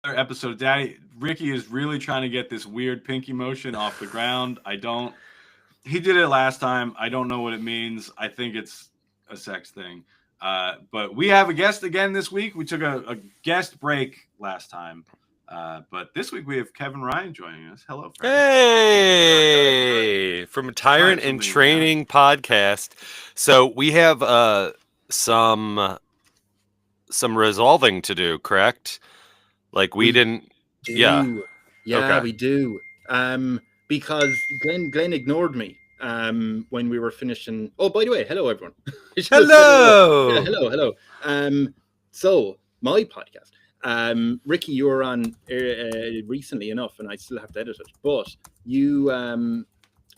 episode. Daddy Ricky is really trying to get this weird pinky motion off the ground. I don't. He did it last time. I don't know what it means. I think it's a sex thing. But we have a guest again this week. We took a guest break last time. But this week we have Kevin Ryan joining us. Hello, friend. Hey, from Tyrant and Training Podcast. So we have some resolving to do, correct? Like we didn't. Yeah. Yeah, Okay. we do. Because Glenn ignored me when we were finishing. Oh, by the way, hello everyone. Hello. Yeah, hello. So my podcast. Ricky, you were on recently enough, and I still have to edit it. But you,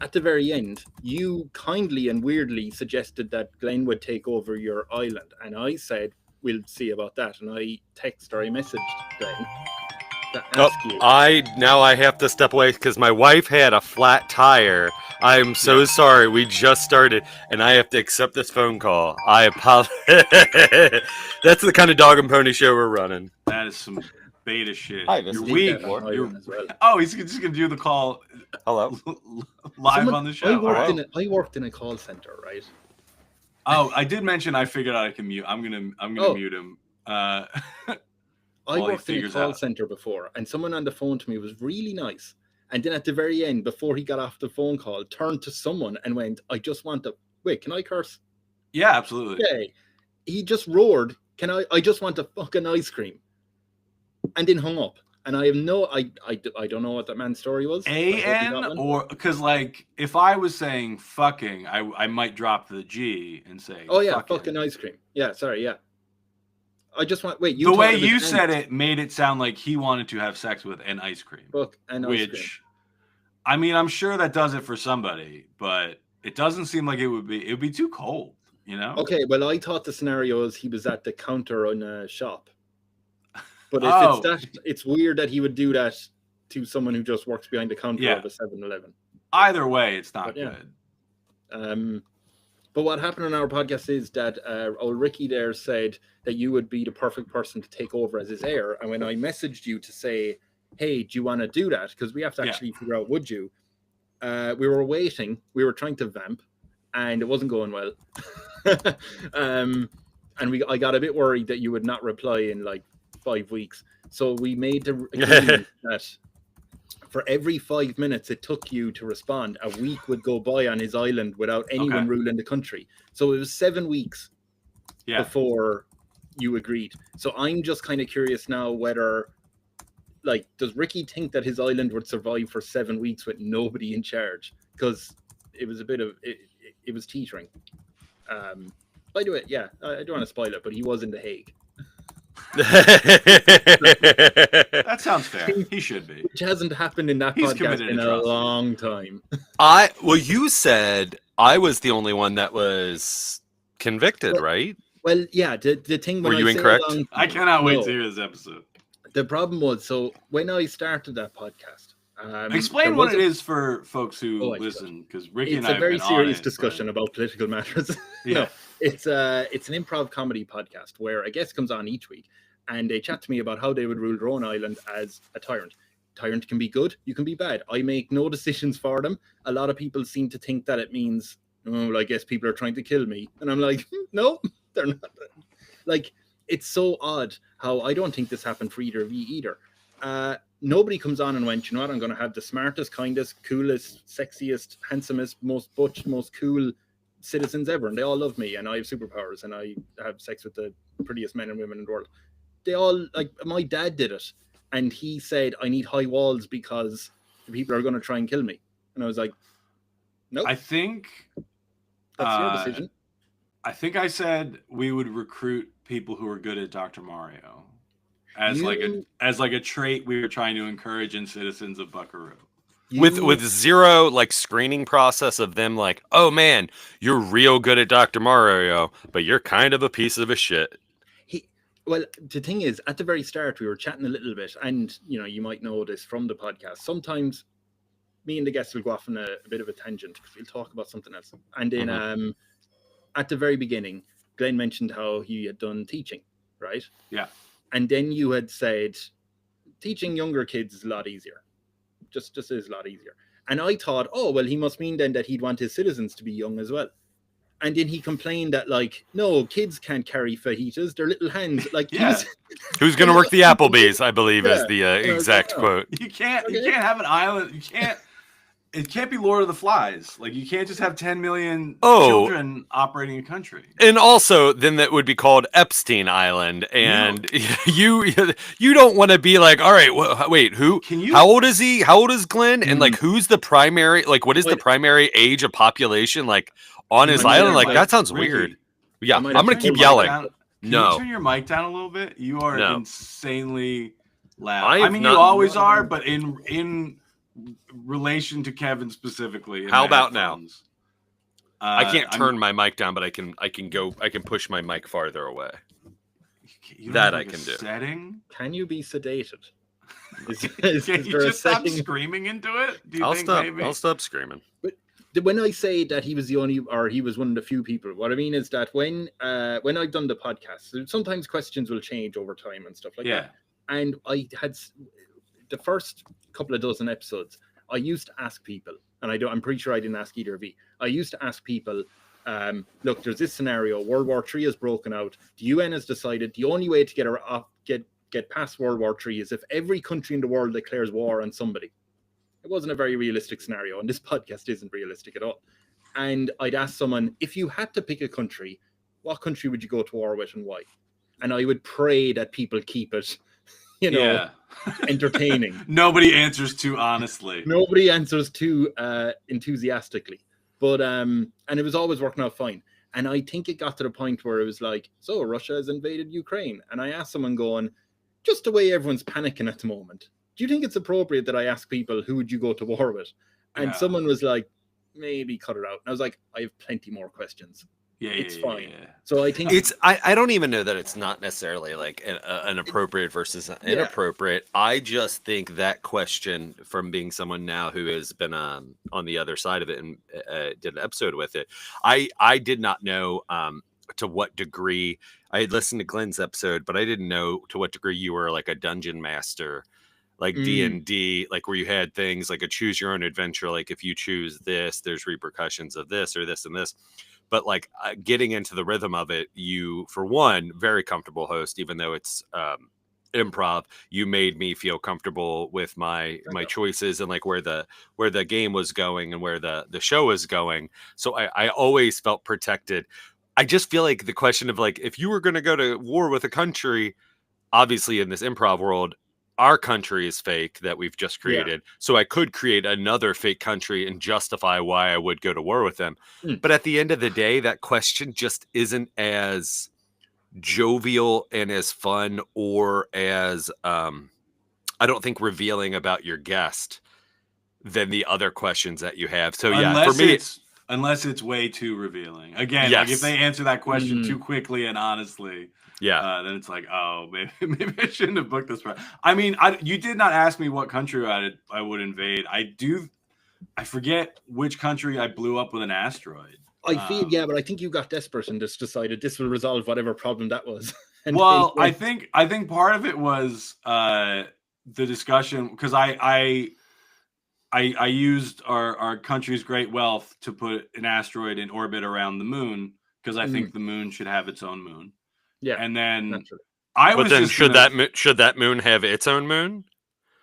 at the very end, you kindly and weirdly suggested that Glenn would take over your island, and I said we'll see about that. And I messaged Glenn. I have to step away because my wife had a flat tire. I'm so sorry. We just started, and I have to accept this phone call. I apologize. That's the kind of dog and pony show we're running. That is some beta shit. Hi, You're weak. Oh, he's just gonna do the call. Hello. Live on the show. I worked in a call center, right? Oh, I did mention I figured out I can mute. I'm gonna mute him. I worked in a call center before, and someone on the phone to me was really nice. And then at the very end, before he got off the phone call, turned to someone and went, "I just want to wait. Can I curse?" Yeah, absolutely. Okay. He just roared, "Can I just want a fucking ice cream," and then hung up. And I have I don't know what that man's story was. Or because like if I was saying fucking, I might drop the G and say, "Oh yeah, fucking ice cream." Yeah, sorry, yeah. I just want the way you said it made it sound like he wanted to have sex with an ice cream. Ice cream. I mean, I'm sure that does it for somebody, but it doesn't seem like it would be too cold, you know? Okay, well, I thought the scenario was he was at the counter in a shop. But if it's weird that he would do that to someone who just works behind the counter of a 7-Eleven. Either way, it's not good. But what happened on our podcast is that old Ricky there said that you would be the perfect person to take over as his heir. And when I messaged you to say, "Hey, do you want to do that?" Because we have to actually figure out, would you? We were waiting. We were trying to vamp, and it wasn't going well. And I got a bit worried that you would not reply in like 5 weeks. So we made the agreement that for every 5 minutes it took you to respond, a week would go by on his island without anyone ruling the country. So it was 7 weeks before you agreed. So I'm just kind of curious now whether, like, does Ricky think that his island would survive for 7 weeks with nobody in charge? Because it was a bit of it was teetering. By the way, I don't want to spoil it, but he was in The Hague. That sounds fair. He should be. Which hasn't happened in that podcast in a long time. You said I was the only one that was convicted, right? Well, yeah. The thing. Were you incorrect? I cannot wait to hear this episode. The problem was, so when I started that podcast, explain what it is for folks who listen, because Ricky and I have been on it. It's a very serious discussion about political matters. No, it's an improv comedy podcast where a guest comes on each week and they chat to me about how they would rule their own island as a tyrant. Tyrant can be good, you can be bad. I make no decisions for them. A lot of people seem to think that it means, oh, well, I guess people are trying to kill me. And I'm like, no, they're not. Like, it's so odd how I don't think this happened for either of you either. Nobody comes on and went, you know what, I'm going to have the smartest, kindest, coolest, sexiest, handsomest, most butch, most cool citizens ever. And they all love me and I have superpowers and I have sex with the prettiest men and women in the world. They all, like, my dad did it. And he said, I need high walls because the people are going to try and kill me. And I was like, nope. I think that's your decision. I think I said we would recruit people who are good at Dr. Mario as like a trait we were trying to encourage in citizens of Buckaroo. With zero like screening process of them like, oh man, you're real good at Dr. Mario, but you're kind of a piece of a shit. Well, the thing is, at the very start, we were chatting a little bit, and you know, you might know this from the podcast. Sometimes me and the guests will go off on a bit of a tangent because we'll talk about something else. And then at the very beginning, Glenn mentioned how he had done teaching, right? Yeah. And then you had said teaching younger kids is a lot easier. Just is a lot easier. And I thought, oh, well, he must mean then that he'd want his citizens to be young as well. And then he complained that, like, no, kids can't carry fajitas. They're little hands. Like, Yeah. Who's going to work the Applebee's, I believe, is Yeah. the exact quote. You can't have an island. You can't. It can't be Lord of the Flies. Like, you can't just have 10 million children operating a country. And also, then that would be called Epstein Island, and you don't want to be like, all right, wait, who? How old is he? How old is Glenn? And like, who's the primary? Like, what is the primary age of population? Like on his island? Like, that sounds weird. Yeah, I'm gonna keep yelling. Can No, you turn your mic down a little bit? You are insanely loud. I mean, you always are, but in relation to Kevin specifically. How about now? I can't turn my mic down, but I can push my mic farther away. That I can do. Setting? Can you be sedated? Can you just stop screaming into it? Do you think maybe? I'll stop screaming. But when I say that he was the only, or he was one of the few people, what I mean is that when I've done the podcast, sometimes questions will change over time and stuff like that. And I had the first couple of dozen episodes, I used to ask people, and I'm pretty sure I didn't ask either of you. I used to ask people, look, there's this scenario, World War III has broken out. The UN has decided the only way to get past World War III is if every country in the world declares war on somebody. It wasn't a very realistic scenario, and this podcast isn't realistic at all. And I'd ask someone, if you had to pick a country, what country would you go to war with and why? And I would pray that people keep it, entertaining. Nobody answers too honestly. Nobody answers too enthusiastically. But and it was always working out fine. And I think it got to the point where it was like, so Russia has invaded Ukraine. And I asked someone going, just the way everyone's panicking at the moment, do you think it's appropriate that I ask people who would you go to war with? And someone was like, maybe cut it out. And I was like, I have plenty more questions. It's fine. Yeah. So I think it's I don't even know that it's not necessarily like an appropriate versus inappropriate. I just think that question, from being someone now who has been on the other side of it and did an episode with it, I did not know to what degree. I had listened to Glenn's episode, but I didn't know to what degree you were like a dungeon master, like D&D, like where you had things like a choose your own adventure. Like if you choose this, there's repercussions of this or this and this. But like getting into the rhythm of it, you, for one, very comfortable host, even though it's improv. You made me feel comfortable with my choices and like where the game was going and where the show is going. So I always felt protected. I just feel like the question of like, if you were going to go to war with a country, obviously in this improv world, our country is fake that we've just created. Yeah. So I could create another fake country and justify why I would go to war with them. But at the end of the day, that question just isn't as jovial and as fun or as, I don't think, revealing about your guest than the other questions that you have. So yeah, for me, unless it's way too revealing. Again, like if they answer that question too quickly and honestly, then it's like, oh, maybe I shouldn't have booked this. I mean, you did not ask me what country I would invade. I forget which country I blew up with an asteroid. I feel, but I think you got desperate and just decided this will resolve whatever problem that was. Well, I think part of it was the discussion, because I used our country's great wealth to put an asteroid in orbit around the moon, because I think the moon should have its own moon. Yeah, and then should that moon have its own moon?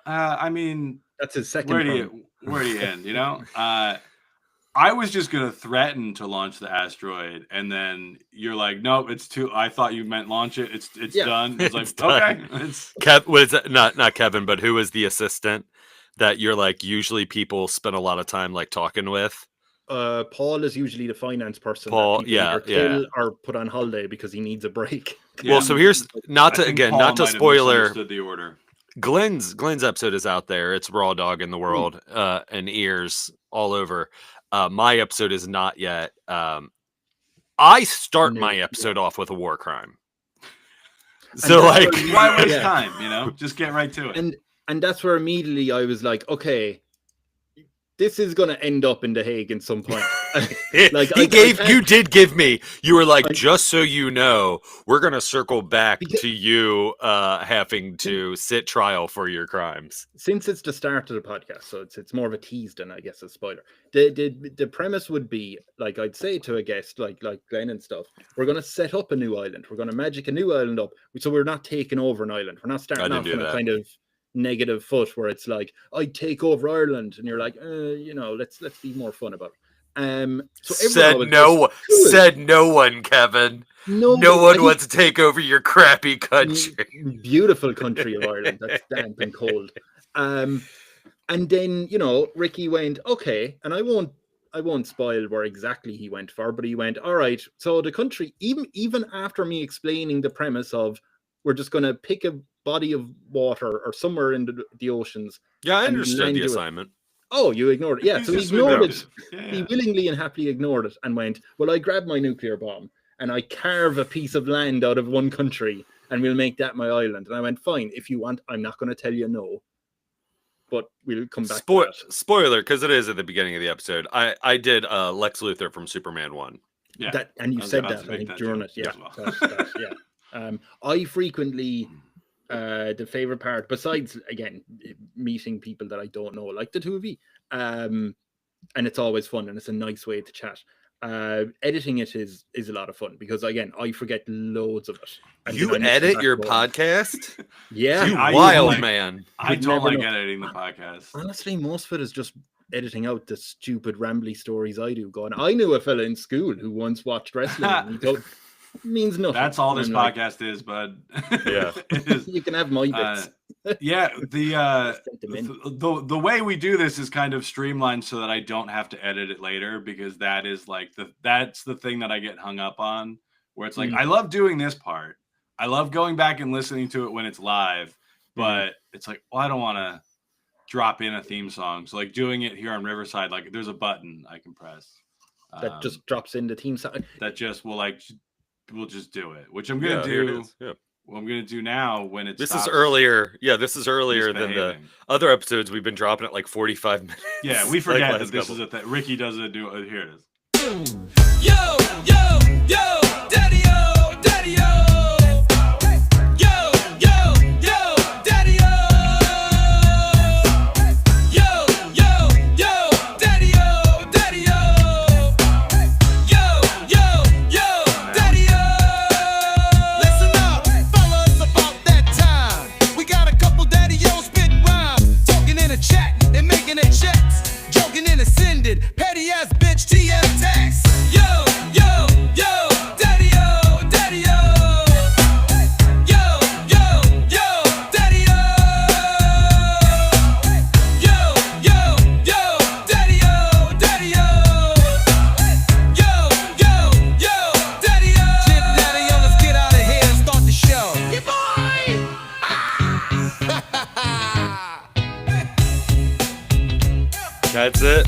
I mean, that's his second. Where do you end? You know, I was just gonna threaten to launch the asteroid, and then you're like, "Nope, it's too." I thought you meant launch it. It's done. It's like, done. Okay, was it not Kevin, but who was the assistant that you're like usually people spend a lot of time like talking with? Paul is usually the finance person. Paul, or put on holiday because he needs a break. Yeah. Well, so here's not to spoiler the order. Glenn's episode is out there. It's Raw Dog in the World, and ears all over. My episode is not yet. I start my episode off with a war crime. So like, why waste time? You know, just get right to it. And that's where immediately I was like, okay, this is going to end up in The Hague in some point. Like you did give me. You were like, just so you know, we're gonna circle back to you having to sit trial for your crimes. Since it's the start of the podcast, so it's more of a tease than I guess a spoiler. The premise would be like I'd say to a guest like Glenn and stuff, we're gonna set up a new island. We're gonna magic a new island up. So we're not taking over an island. We're not starting off on a kind of negative foot where it's like I take over Ireland and you're like let's be more fun about it. So said no one, Kevin. No one wants to take over your crappy country. Beautiful country of Ireland that's damp and cold. And then Ricky went okay, and I won't spoil where exactly he went for, but he went all right. So the country, even after me explaining the premise of we're just going to pick a body of water or somewhere in the oceans. Yeah, I understood the assignment. Oh, you ignored it. Yeah, so he ignored it. Yeah. He willingly and happily ignored it and went, well, I grab my nuclear bomb and I carve a piece of land out of one country and we'll make that my island. And I went, fine, if you want, I'm not going to tell you no. But we'll come back to that. Spoiler, because it is at the beginning of the episode. I did Lex Luthor from Superman 1. Yeah. And you said that, I think, during it. Yeah. Well. Yeah. I frequently... the favorite part, besides again meeting people that I don't know, like the two of you, and it's always fun and it's a nice way to chat. Editing it is a lot of fun because again I forget loads of it. And you edit your podcast? Yeah, you wild man. I don't like editing the podcast. Honestly, most of it is just editing out the stupid rambly stories I do. Going, I knew a fella in school who once watched wrestling. And he don't. Means nothing. That's all this podcast is, bud. Yeah, you can have my bits. Yeah, the way we do this is kind of streamlined so that I don't have to edit it later, because that is like that's the thing that I get hung up on, where it's like I love doing this part. I love going back and listening to it when it's live, but it's like, well, I don't want to drop in a theme song. So like doing it here on Riverside, like there's a button I can press that just drops in the theme song. That just we'll just do it, which I'm gonna do. Yeah. What I'm gonna do now when it's this is earlier. Yeah, this is earlier than the other episodes. We've been dropping it like 45 minutes. Yeah, we forget that this is a thing. Ricky does it. Here it is. Yo, daddy-o, daddy-o. Petty ass bitch TM text. Yo, daddy-o, daddy-o. Yo, daddy-o. Yo, daddy-o, daddy-o. Yo, daddy-o. Chip daddy-o, let's get out of here and start the show. Yeah, boy. That's it.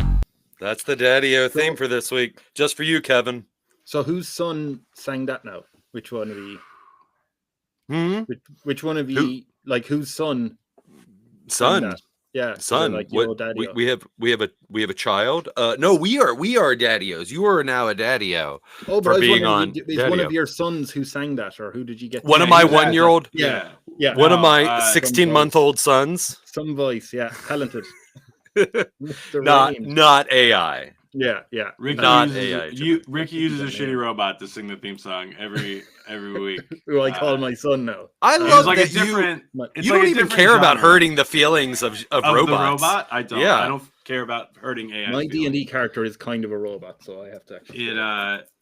That's the Daddy-O theme for this week. Just for you, Kevin. So whose son sang that now? Which one of you? Which one of you? Like whose son? Son. Yeah. Son. Like we have a child. No, we are Daddy-Os. You are now a Daddy-O. Oh, but for being on. Is one of your sons who sang that, or who did you get? One of my 1-year-old. Yeah. One of my 16-month-old sons. Some voice, yeah, talented. not AI. Yeah. Ricky uses a shitty robot to sing the theme song every week. Who I call my son now. I love like that you don't even care about hurting the feelings of robots. The robot? I don't. Yeah. I don't care about hurting AI. My D&D character is kind of a robot, so I have to actually.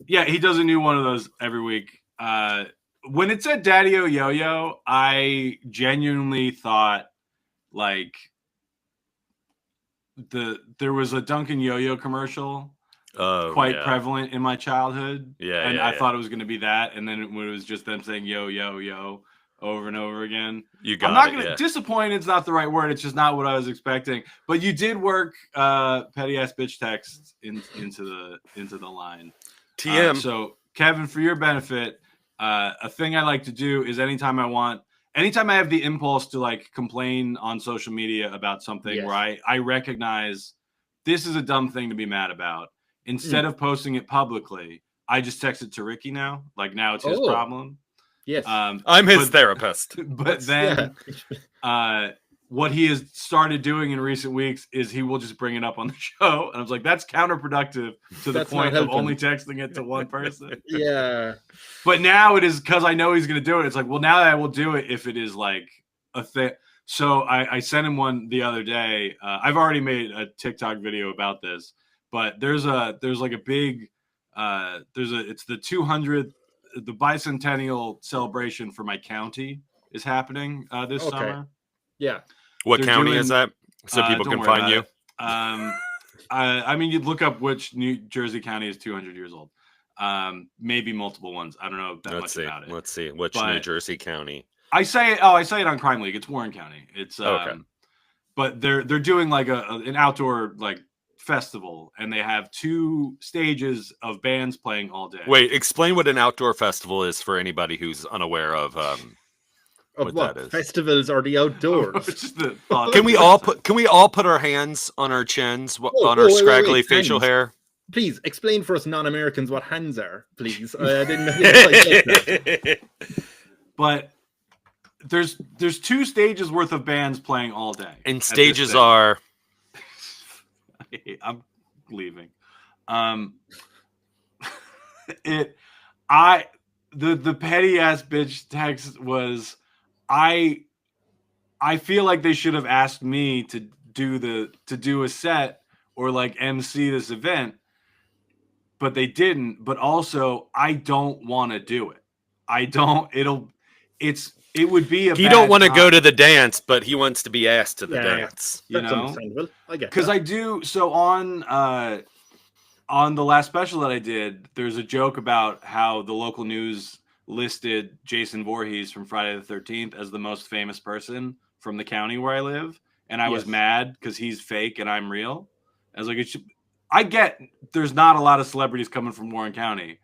He does a new one of those every week. When it said Daddy-O Yo-Yo, I genuinely thought like there was a Dunkin' Yo-Yo commercial prevalent in my childhood. I thought it was going to be that, and then when it was just them saying yo yo yo over and over again. I'm not going to disappoint. It's not the right word. It's just not what I was expecting. But you did work petty ass bitch text into the line. TM. So Kevin, for your benefit, a thing I like to do is anytime I have the impulse to like complain on social media about something where I recognize this is a dumb thing to be mad about. Instead of posting it publicly, I just text it to Ricky now. Like now it's his problem. Yes. I'm his therapist. But then what he has started doing in recent weeks is he will just bring it up on the show. And I was like, that's counterproductive to the point of only texting it to one person. Yeah. But now it is because I know he's going to do it. It's like, well, now I will do it if it is like a thing. So I sent him one the other day. I've already made a TikTok video about this, but there's like a big, it's the 200th, the bicentennial celebration for my county is happening this summer. Yeah. What county is that? So people can find you. I mean, you'd look up which New Jersey county is 200 years old. Maybe multiple ones. I don't know that much about it. Let's see. Which New Jersey county? I say it on Crime League. It's Warren County. It's okay. But they're doing like an outdoor like festival, and they have 2 stages of bands playing all day. Wait, explain what an outdoor festival is for anybody who's unaware of what that is. Festivals are the outdoors. Just the thought. Can we all put our hands on our chins on our scraggly facial hair? Please explain for us non-Americans what hands are, please. I didn't know that. But there's 2 stages worth of bands playing all day. And stages are I'm leaving. The petty ass bitch text was I feel like they should have asked me to do a set or like MC this event, but they didn't. But also I don't want to do it. It would be he don't want to go to the dance, but he wants to be asked to the dance. You That's know, understandable. I get because that. I do. So on the last special that I did, there's a joke about how the local news listed Jason Voorhees from Friday the 13th as the most famous person from the county where I live, and I was mad because he's fake and I'm real. I was like, I get there's not a lot of celebrities coming from Warren County,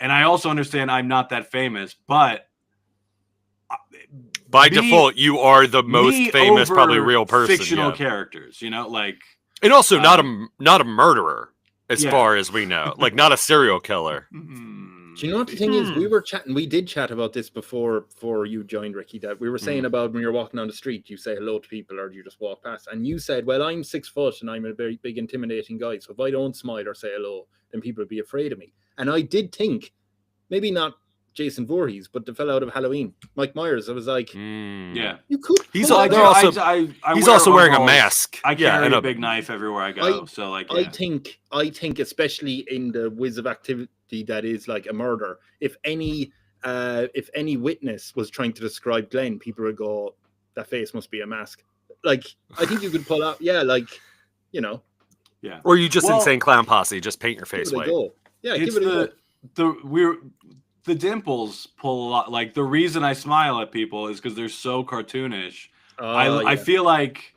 and I also understand I'm not that famous, but by default, you are the most famous, probably real person. Fictional characters, you know, like, and also not a murderer, as far as we know, like not a serial killer. Do you know what the thing is? We did chat about this before you joined, Ricky, that we were saying about when you're walking down the street, you say hello to people or you just walk past. And you said, well, I'm 6 foot and I'm a very big, intimidating guy. So if I don't smile or say hello, then people will be afraid of me. And I did think, maybe not Jason Voorhees, but the fellow out of Halloween, Mike Myers. I was like, yeah, you could. He's also wearing a mask. I carry a big knife everywhere I go. So like, I think especially in the whiz of activity that is like a murder, if any witness was trying to describe Glenn, people would go, that face must be a mask. Like, I think you could pull out, or you just insane clown posse, just paint your face white. Yeah, give it a go. The dimples pull a lot. Like, the reason I smile at people is because they're so cartoonish. I feel like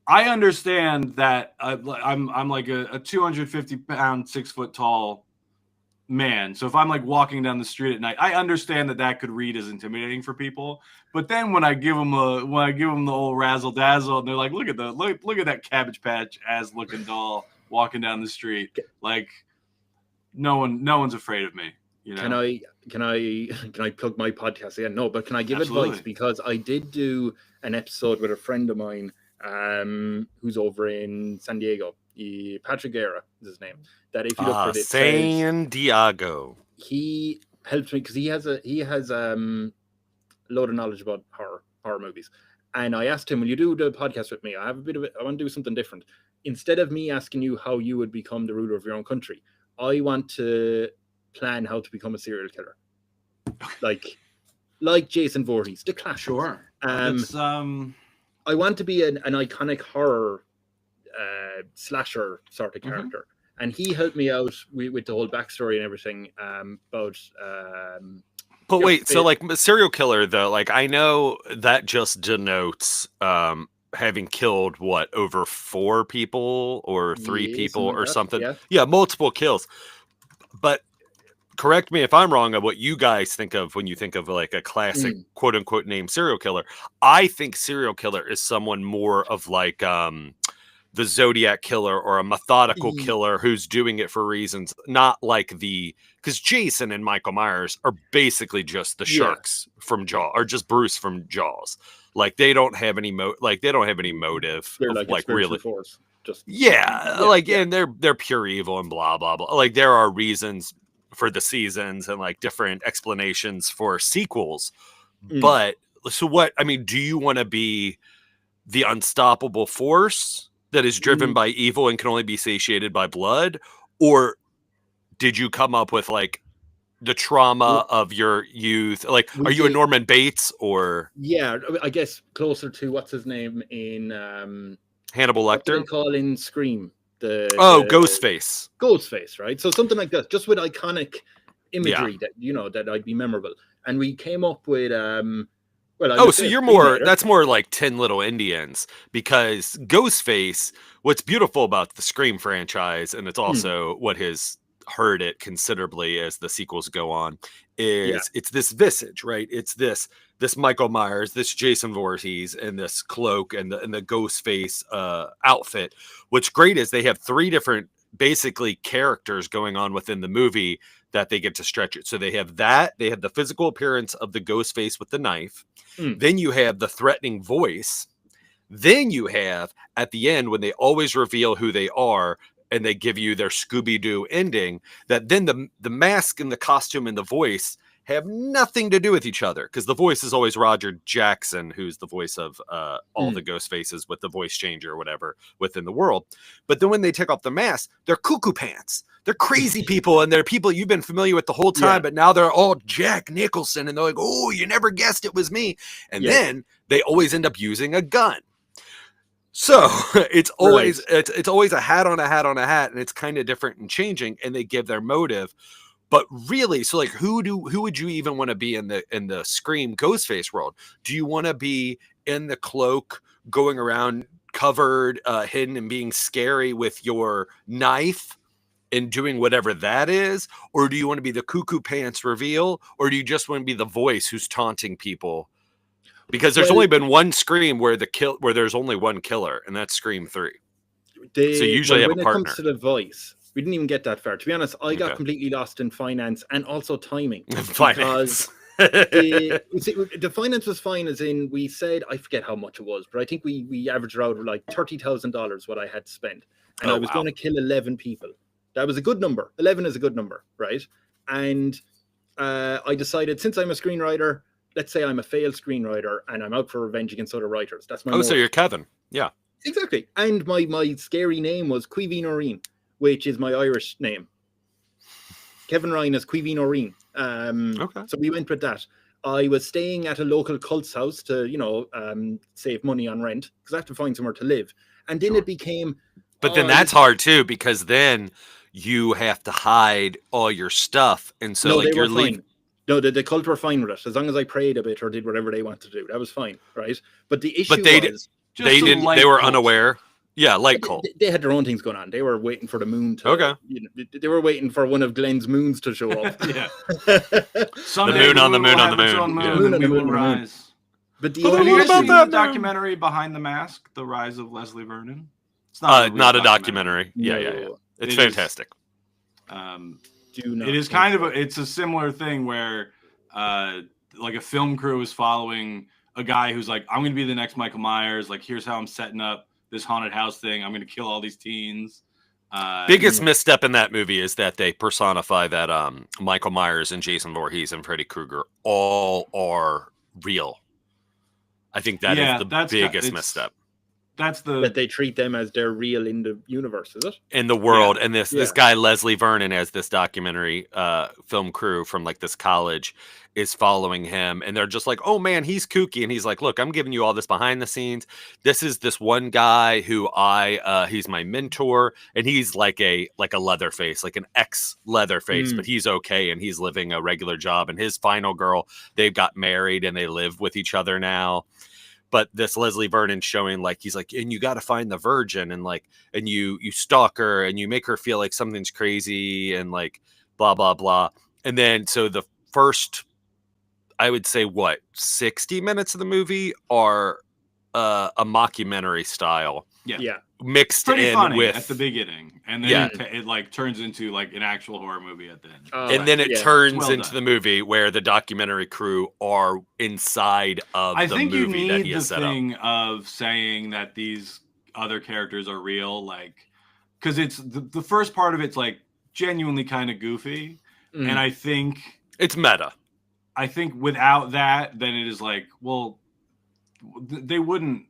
I understand that I'm like a 250-pound, 6 foot tall man. So if I'm like walking down the street at night, I understand that could read as intimidating for people. But then when I give them the old razzle dazzle, and they're like, look at that Cabbage Patch ass looking doll walking down the street. Like, no one's afraid of me. You know? Can I plug my podcast again? No, but can I give advice? Because I did do an episode with a friend of mine who's over in San Diego. Patrick Guerra is his name. That if you look for it, San Diego. He helps me because he has a load of knowledge about horror movies. And I asked him, will you do the podcast with me? I want to do something different. Instead of me asking you how you would become the ruler of your own country, I want to plan how to become a serial killer, like Jason Voorhees, the classic. Sure. I want to be an iconic horror slasher sort of character, and he helped me out with the whole backstory and everything about. But wait, so like serial killer though, like I know that just denotes having killed over 4 people or 3 people or something. Yeah, multiple kills. But correct me if I'm wrong on what you guys think of when you think of like a classic quote unquote named serial killer. I think serial killer is someone more of like the Zodiac killer or a methodical Ye- killer who's doing it for reasons not like because Jason and Michael Myers are basically just the Yeah. sharks from Jaws, or just Bruce from Jaws. Like they don't have any they don't have any motive They're of like a like spiritual really. force. Just Yeah, like and they're pure evil and blah blah blah. Like there are reasons for the seasons and like different explanations for sequels. Mm. But so what? I mean, do you want to be the unstoppable force that is driven by evil and can only be satiated by blood, or did you come up with like the trauma of your youth? Like, We are you a did- Norman Bates or Yeah, I guess closer to what's his name in Hannibal what do they Lecter? call in Scream? The Ghostface. Ghostface, right? So something like that, just with iconic imagery that that I'd be memorable. And we came up with well, I Oh, looked so at you're Screenwriter. more, that's more like 10 Little Indians, because Ghostface, what's beautiful about the Scream franchise, and it's also what has hurt it considerably as the sequels go on, is it's this visage, right? It's this Michael Myers, this Jason Voorhees, and this cloak and the Ghostface outfit. What's great is they have 3 different basically characters going on within the movie that they get to stretch it. So they have the physical appearance of the ghost face with the knife. Then you have the threatening voice. Then you have at the end, when they always reveal who they are and they give you their Scooby-Doo ending, that then the mask and the costume and the voice have nothing to do with each other, because the voice is always Roger Jackson, who's the voice of all the ghost faces with the voice changer or whatever within the world. But then when they take off the mask, they're cuckoo pants. They're crazy people, and they're people you've been familiar with the whole time, but now they're all Jack Nicholson, and they're like, oh, you never guessed it was me. And then they always end up using a gun. So it's always it's always a hat on a hat on a hat, and it's kind of different and changing, and they give their motive. But really, so like who would you even want to be in the Scream Ghostface world? Do you want to be in the cloak going around covered, hidden, and being scary with your knife and doing whatever that is? Or do you want to be the cuckoo pants reveal? Or do you just want to be the voice who's taunting people? Because there's only been one Scream where there's only one killer, and that's Scream 3. So you usually have a partner. When it comes to the voice, we didn't even get that far. To be honest, I got completely lost in finance and also timing. Finance. The finance was fine, as in we said, I forget how much it was, but I think we averaged out like $30,000 what I had to spend. And I was going to kill 11 people. That was a good number. 11 is a good number, right? And I decided, since I'm a screenwriter, let's say I'm a failed screenwriter and I'm out for revenge against other writers. That's my so you're Kevin. Yeah. Exactly. And my scary name was Cuivine Noreen, which is my Irish name. Kevin Ryan is Cuivine Noreen. So we went with that. I was staying at a local cult's house to, save money on rent, because I have to find somewhere to live. And then it became... But then that's hard too, because then you have to hide all your stuff. And so like you're leaving... No, the cult were fine with it, as long as I prayed a bit or did whatever they wanted to do. That was fine, right? But the issue was... They were unaware. Yeah, light cult. They had their own things going on. They were waiting for the moon to... they were waiting for one of Glenn's moons to show up. Someday the moon on the moon will on the have its moon. own Yeah. moon and we will rise. But the Have only you guys seen issue... the documentary Behind the Mask, The Rise of Leslie Vernon? It's not a documentary. Yeah. It's fantastic. It is kind of it's a similar thing where like a film crew is following a guy who's like, I'm going to be the next Michael Myers. Like, here's how I'm setting up this haunted house thing. I'm going to kill all these teens. Biggest misstep in that movie is that they personify that Michael Myers and Jason Voorhees and Freddy Krueger all are real. I think that is the biggest misstep. That they treat them as they're real in the universe, is it? In the world. And this guy, Leslie Vernon, as this documentary film crew from like this college is following him. And they're just like, oh man, he's kooky. And he's like, look, I'm giving you all this behind the scenes. This is this one guy who he's my mentor. And he's like a Leatherface, like an ex-Leatherface, but he's okay. And he's living a regular job. And his final girl, they've got married and they live with each other now. But this Leslie Vernon showing like, he's like, and you got to find the virgin, and like, and you stalk her and you make her feel like something's crazy and like blah, blah, blah. And then, so the first, I would say 60 minutes of the movie are a mockumentary style. Yeah. mixed pretty in funny with at the beginning, and then Yeah. it like turns into like an actual horror movie at the end. and then it yeah. turns Well into done. the movie where the documentary crew are inside of I the think you movie that need he the has set up. thing of saying that these other characters are real, like, because it's the first part of it's like genuinely kind of goofy, and I think It's meta. without that, then it is like, well, they wouldn't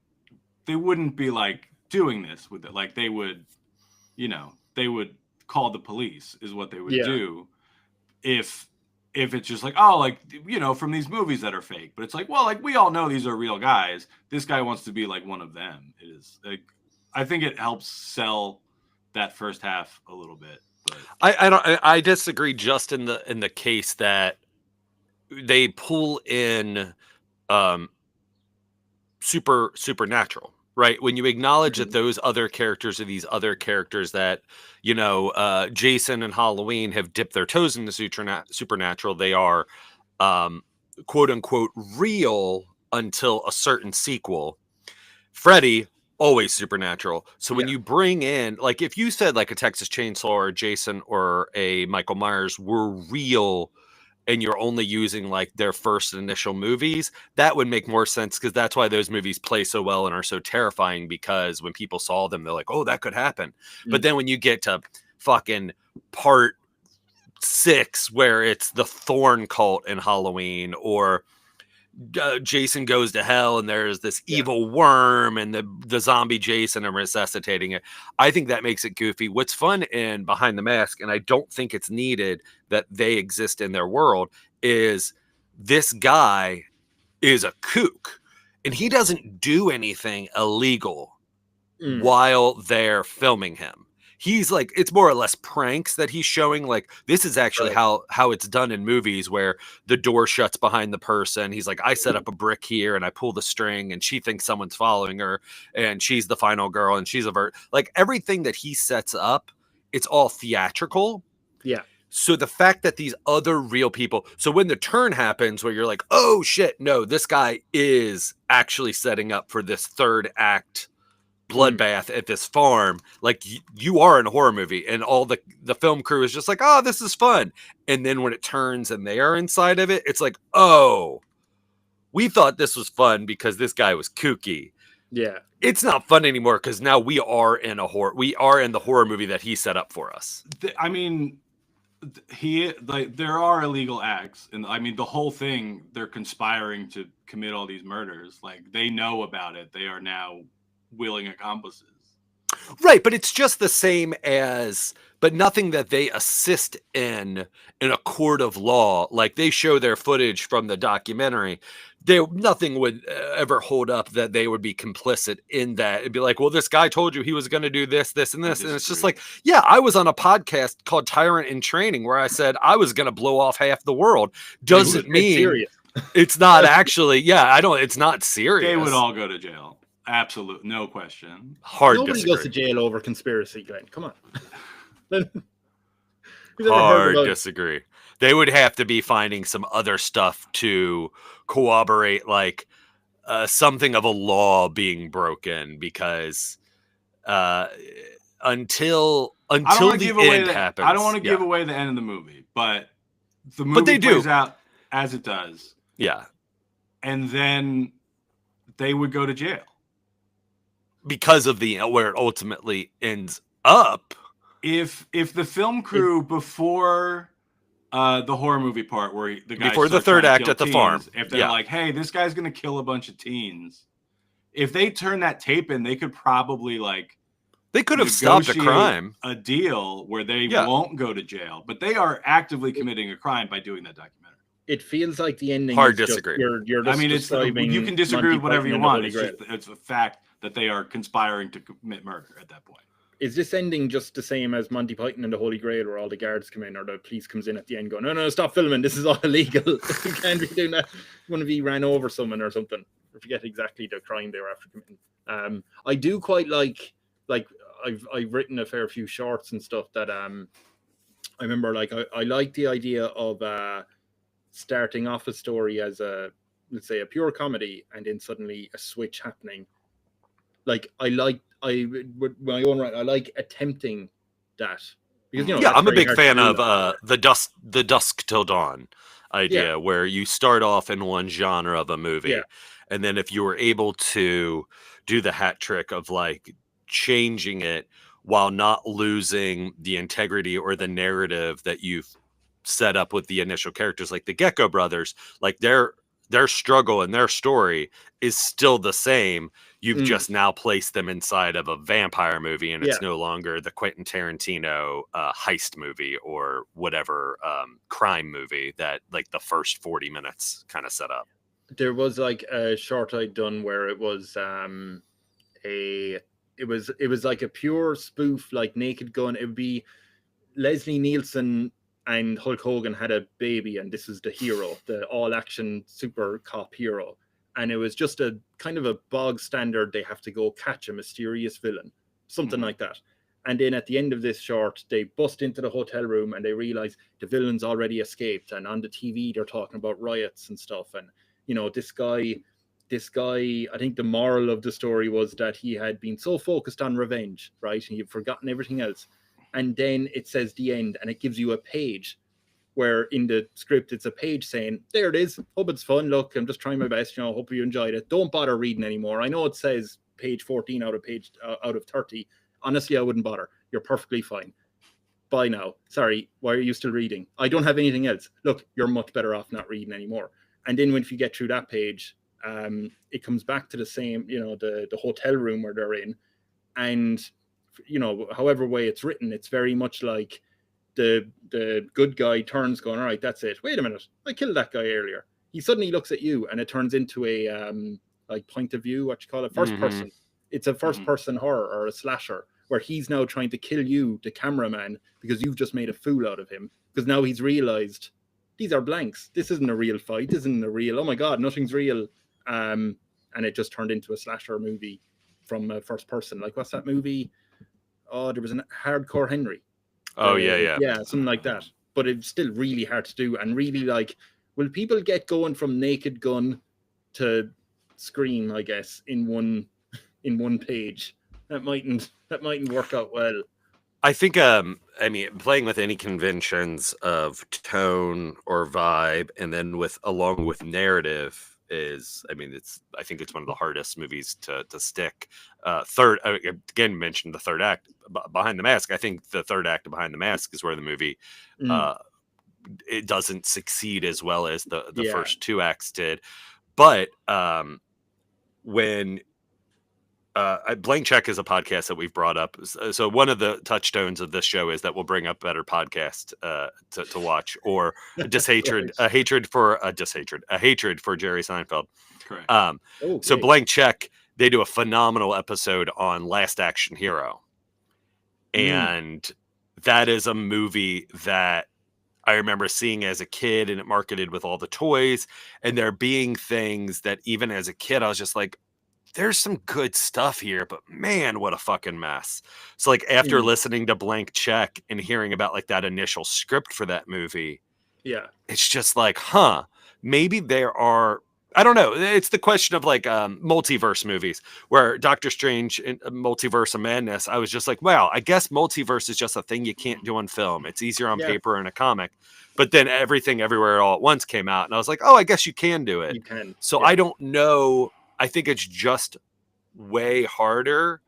be like doing this with it. Like they would, they would call the police is what they would Yeah. do if it's just like, oh, like, from these movies that are fake. But it's like, well, like we all know these are real guys. This guy wants to be like one of them. It is like, I think it helps sell that first half a little bit. But I disagree just in the case that they pull in supernatural, right? When you acknowledge that those other characters are these other characters that, Jason and Halloween have dipped their toes into supernatural, they are quote unquote real until a certain sequel. Freddy, always supernatural. So when you bring in, like, if you said like a Texas Chainsaw or Jason or a Michael Myers were real, and you're only using like their first initial movies, that would make more sense, because that's why those movies play so well and are so terrifying, because when people saw them, they're like, oh, that could happen. But then when you get to fucking part 6, where it's the Thorn cult in Halloween, or Jason Goes to Hell and there's this evil worm and the zombie Jason are resuscitating it, I think that makes it goofy. What's fun in Behind the Mask, and I don't think it's needed that they exist in their world, is this guy is a kook and he doesn't do anything illegal while they're filming him. He's like, it's more or less pranks that he's showing. Like, this is actually how it's done in movies, where the door shuts behind the person. He's like, I set up a brick here and I pull the string and she thinks someone's following her and she's the final girl and she's like, everything that he sets up, it's all theatrical. Yeah. So the fact that these other real people, so when the turn happens where you're like, oh shit, no, this guy is actually setting up for this third act bloodbath at this farm, like you are in a horror movie, and all the film crew is just like, oh, this is fun. And then when it turns and they are inside of it, it's like, oh, we thought this was fun because this guy was kooky. Yeah, it's not fun anymore because now we are in the horror movie that he set up for us. I mean, there are illegal acts, and I mean the whole thing, they're conspiring to commit all these murders. Like, they know about it. They are now willing accomplices. Right, but it's just the same as, but nothing that they assist in a court of law. Like, they show their footage from the documentary. Nothing would ever hold up that they would be complicit in that. It'd be like, well, this guy told you he was going to do this, this, and this. And it's just like, yeah, I was on a podcast called Tyrant in Training where I said I was going to blow off half the world. Doesn't mean it's not actually, it's not serious. They would all go to jail. Absolute, no question. Nobody goes to jail over conspiracy, Glenn. Come on. Hard disagree. They would have to be finding some other stuff to corroborate, like something of a law being broken, because until the end happens, I don't want to give away the end of the movie, but the movie plays out as it does. Yeah, and then they would go to jail because of where it ultimately ends up. If the film crew before the horror movie part, where the guy before the third act at the farm, if they're like, hey, this guy's gonna kill a bunch of teens, if they turn that tape in, they could probably they could have stopped a crime, a deal where they won't go to jail, but they are actively committing a crime by doing that documentary. It feels like the ending. Hard disagree. You're just you can disagree with whatever you want. It's a fact that they are conspiring to commit murder at that point. Is this ending just the same as Monty Python and the Holy Grail, where all the guards come in or the police comes in at the end going, no, stop filming. This is all illegal. You can't be doing that. One of you ran over someone or something. I forget exactly the crime they were after committing. I do quite like I've written a fair few shorts and stuff that I remember, I like the idea of starting off a story as let's say a pure comedy, and then suddenly a switch happening. Like, I I would my own right. I like attempting that because Yeah, that's I'm a very big hard to fan do, of like, the dusk till dawn idea, where you start off in one genre of a movie, Yeah. and then if you were able to do the hat trick of like changing it while not losing the integrity or the narrative that you've set up with the initial characters, like the Gecko brothers, like their struggle and their story is still the same. You've just now placed them inside of a vampire movie, and it's no longer the Quentin Tarantino heist movie or whatever crime movie that like the first 40 minutes kind of set up. There was like a short I'd done where it was it was like a pure spoof, like Naked Gun. It would be Leslie Nielsen and Hulk Hogan had a baby, and this is the hero, the all action super cop hero. And it was just a kind of a bog standard, they have to go catch a mysterious villain, something like that. And then at the end of this short, they bust into the hotel room and they realize the villain's already escaped. And on the TV, they're talking about riots and stuff. And, you know, this guy, I think the moral of the story was that he had been so focused on revenge, right? And he'd forgotten everything else. And then it says the end, and it gives you a page where in the script it's a page saying, there it is, hope it's fun, look, I'm just trying my best, you know, hope you enjoyed it, don't bother reading anymore. I know it says page 14 out of 30. Honestly, I wouldn't bother. You're perfectly fine. Bye now. Sorry, why are you still reading? I don't have anything else. Look, you're much better off not reading anymore. And then if you get through that page, it comes back to the same, you know, the hotel room where they're in, and you know, however way it's written, it's very much like the good guy turns going, all right, that's it. Wait a minute, I killed that guy earlier. He suddenly looks at you, and it turns into a like point of view, what you call it, first person. It's a first person horror or a slasher where he's now trying to kill you, the cameraman, because you've just made a fool out of him. Because now he's realized these are blanks. This isn't a real fight. This isn't a real. Oh my god, nothing's real. And it just turned into a slasher movie from a first person. Like, what's that movie? Oh, there was a Hardcore Henry. Oh, yeah. Something like that. But it's still really hard to do. And really, like, will people get going from Naked Gun to Scream, I guess, in one page? That mightn't work out well. I think I mean, playing with any conventions of tone or vibe, and then along with narrative is, I mean, I think it's one of the hardest movies to stick. Again, mentioned the third act, Behind the Mask. I think the third act of Behind the Mask is where the movie it doesn't succeed as well as the first two acts did. But when Blank Check is a podcast that we've brought up. So one of the touchstones of this show is that we'll bring up better podcast to watch, or a hatred for Jerry Seinfeld. Correct. So Blank Check, they do a phenomenal episode on Last Action Hero. And that is a movie that I remember seeing as a kid, and it marketed with all the toys, and there being things that even as a kid, I was just like, there's some good stuff here, but man, what a fucking mess. So like after listening to Blank Check and hearing about like that initial script for that movie, it's just like, maybe there are, I don't know. It's the question of like multiverse movies where Doctor Strange in Multiverse of Madness, I was just like, wow, I guess multiverse is just a thing you can't do on film. It's easier on paper and a comic. But then Everything Everywhere All at Once came out, and I was like, oh, I guess you can do it. You can. So I don't know. I think it's just way harder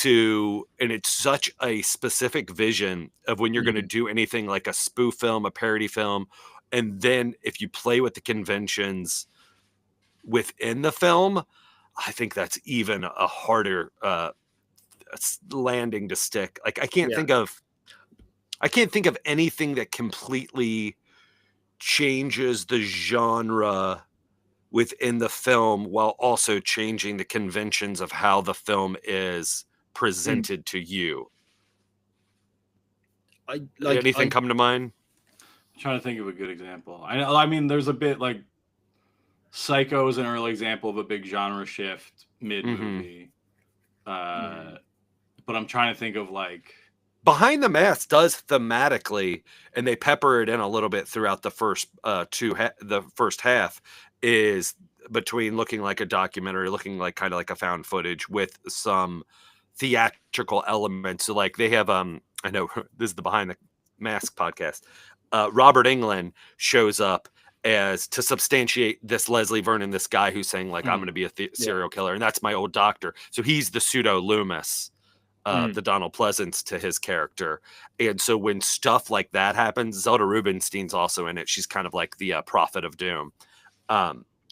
and it's such a specific vision of when you're going to do anything like a spoof film, a parody film. And then if you play with the conventions within the film, I think that's even a harder landing to stick. Like I can't think of anything that completely changes the genre within the film while also changing the conventions of how the film is presented to you. Anything come to mind? I'm trying to think of a good example. I mean, there's a bit like Psycho is an early example of a big genre shift mid movie. But I'm trying to think of like Behind the Mask does thematically, and they pepper it in a little bit throughout the first the first half, is between looking like a documentary, looking like kind of like a found footage with some theatrical elements. So like they have I know this is the Behind the Mask podcast. Robert Englund shows up as to substantiate this Leslie Vernon, this guy who's saying like I'm going to be a serial killer, and that's my old doctor. So he's the pseudo Loomis, the Donald Pleasance to his character. And so when stuff like that happens, Zelda Rubinstein's also in it. She's kind of like the prophet of doom.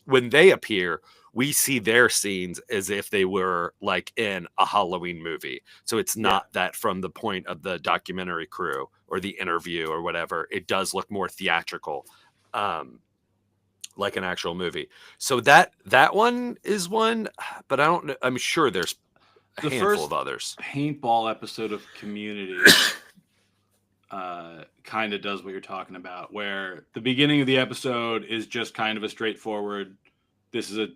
When they appear, we see their scenes as if they were like in a Halloween movie. So it's not that from the point of the documentary crew or the interview or whatever. It does look more theatrical, like an actual movie. So that one is one, but I don't know. I'm sure there's a handful of others. Paintball episode of Community kind of does what you're talking about, where the beginning of the episode is just kind of a straightforward, this is a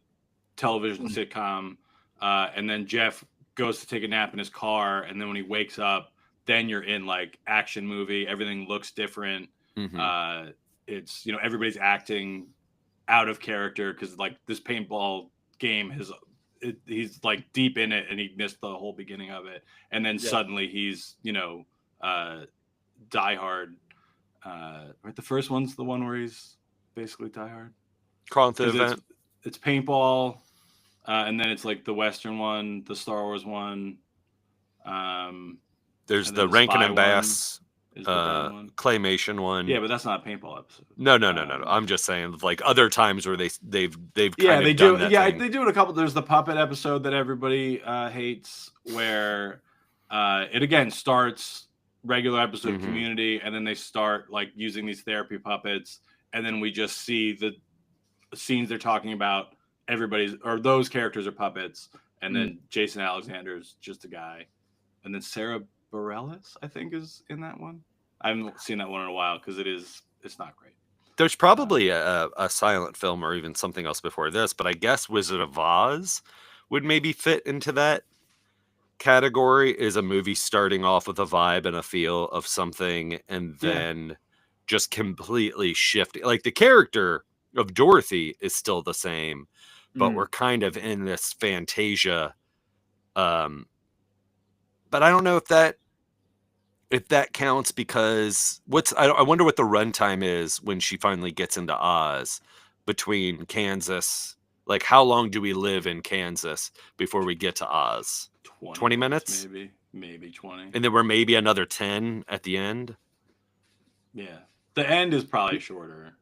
television sitcom, and then Jeff goes to take a nap in his car, and then when he wakes up, then you're in like action movie. Everything looks different. It's, you know, everybody's acting out of character because like this paintball game he's like deep in it and he missed the whole beginning of it, and then suddenly he's, you know, Die Hard. Right, the first one's the one where he's basically Die Hard. Crawling through the event. It's paintball, and then it's like the Western one, the Star Wars one. There's the Rankin and Bass claymation one. Yeah, but that's not a paintball episode. No. I'm just saying, like other times where they've yeah, they do. Yeah, they do it a couple. There's the puppet episode that everybody hates, where it again starts regular episode of Community, and then they start like using these therapy puppets, and then we just see the scenes they're talking about. Those characters are puppets, and then Jason Alexander's just a guy, and then Sarah Bareilles, I think, is in that one. I haven't seen that one in a while because it's not great. There's probably a silent film or even something else before this, but I guess Wizard of Oz would maybe fit into that category. Is a movie starting off with a vibe and a feel of something and then just completely shifting. Like the character of Dorothy is still the same, but we're kind of in this Fantasia. But I don't know if that counts, because I wonder what the runtime is when she finally gets into Oz between Kansas. Like, how long do we live in Kansas before we get to Oz? 20 minutes? Maybe 20. And then we're maybe another 10 at the end? Yeah. The end is probably shorter.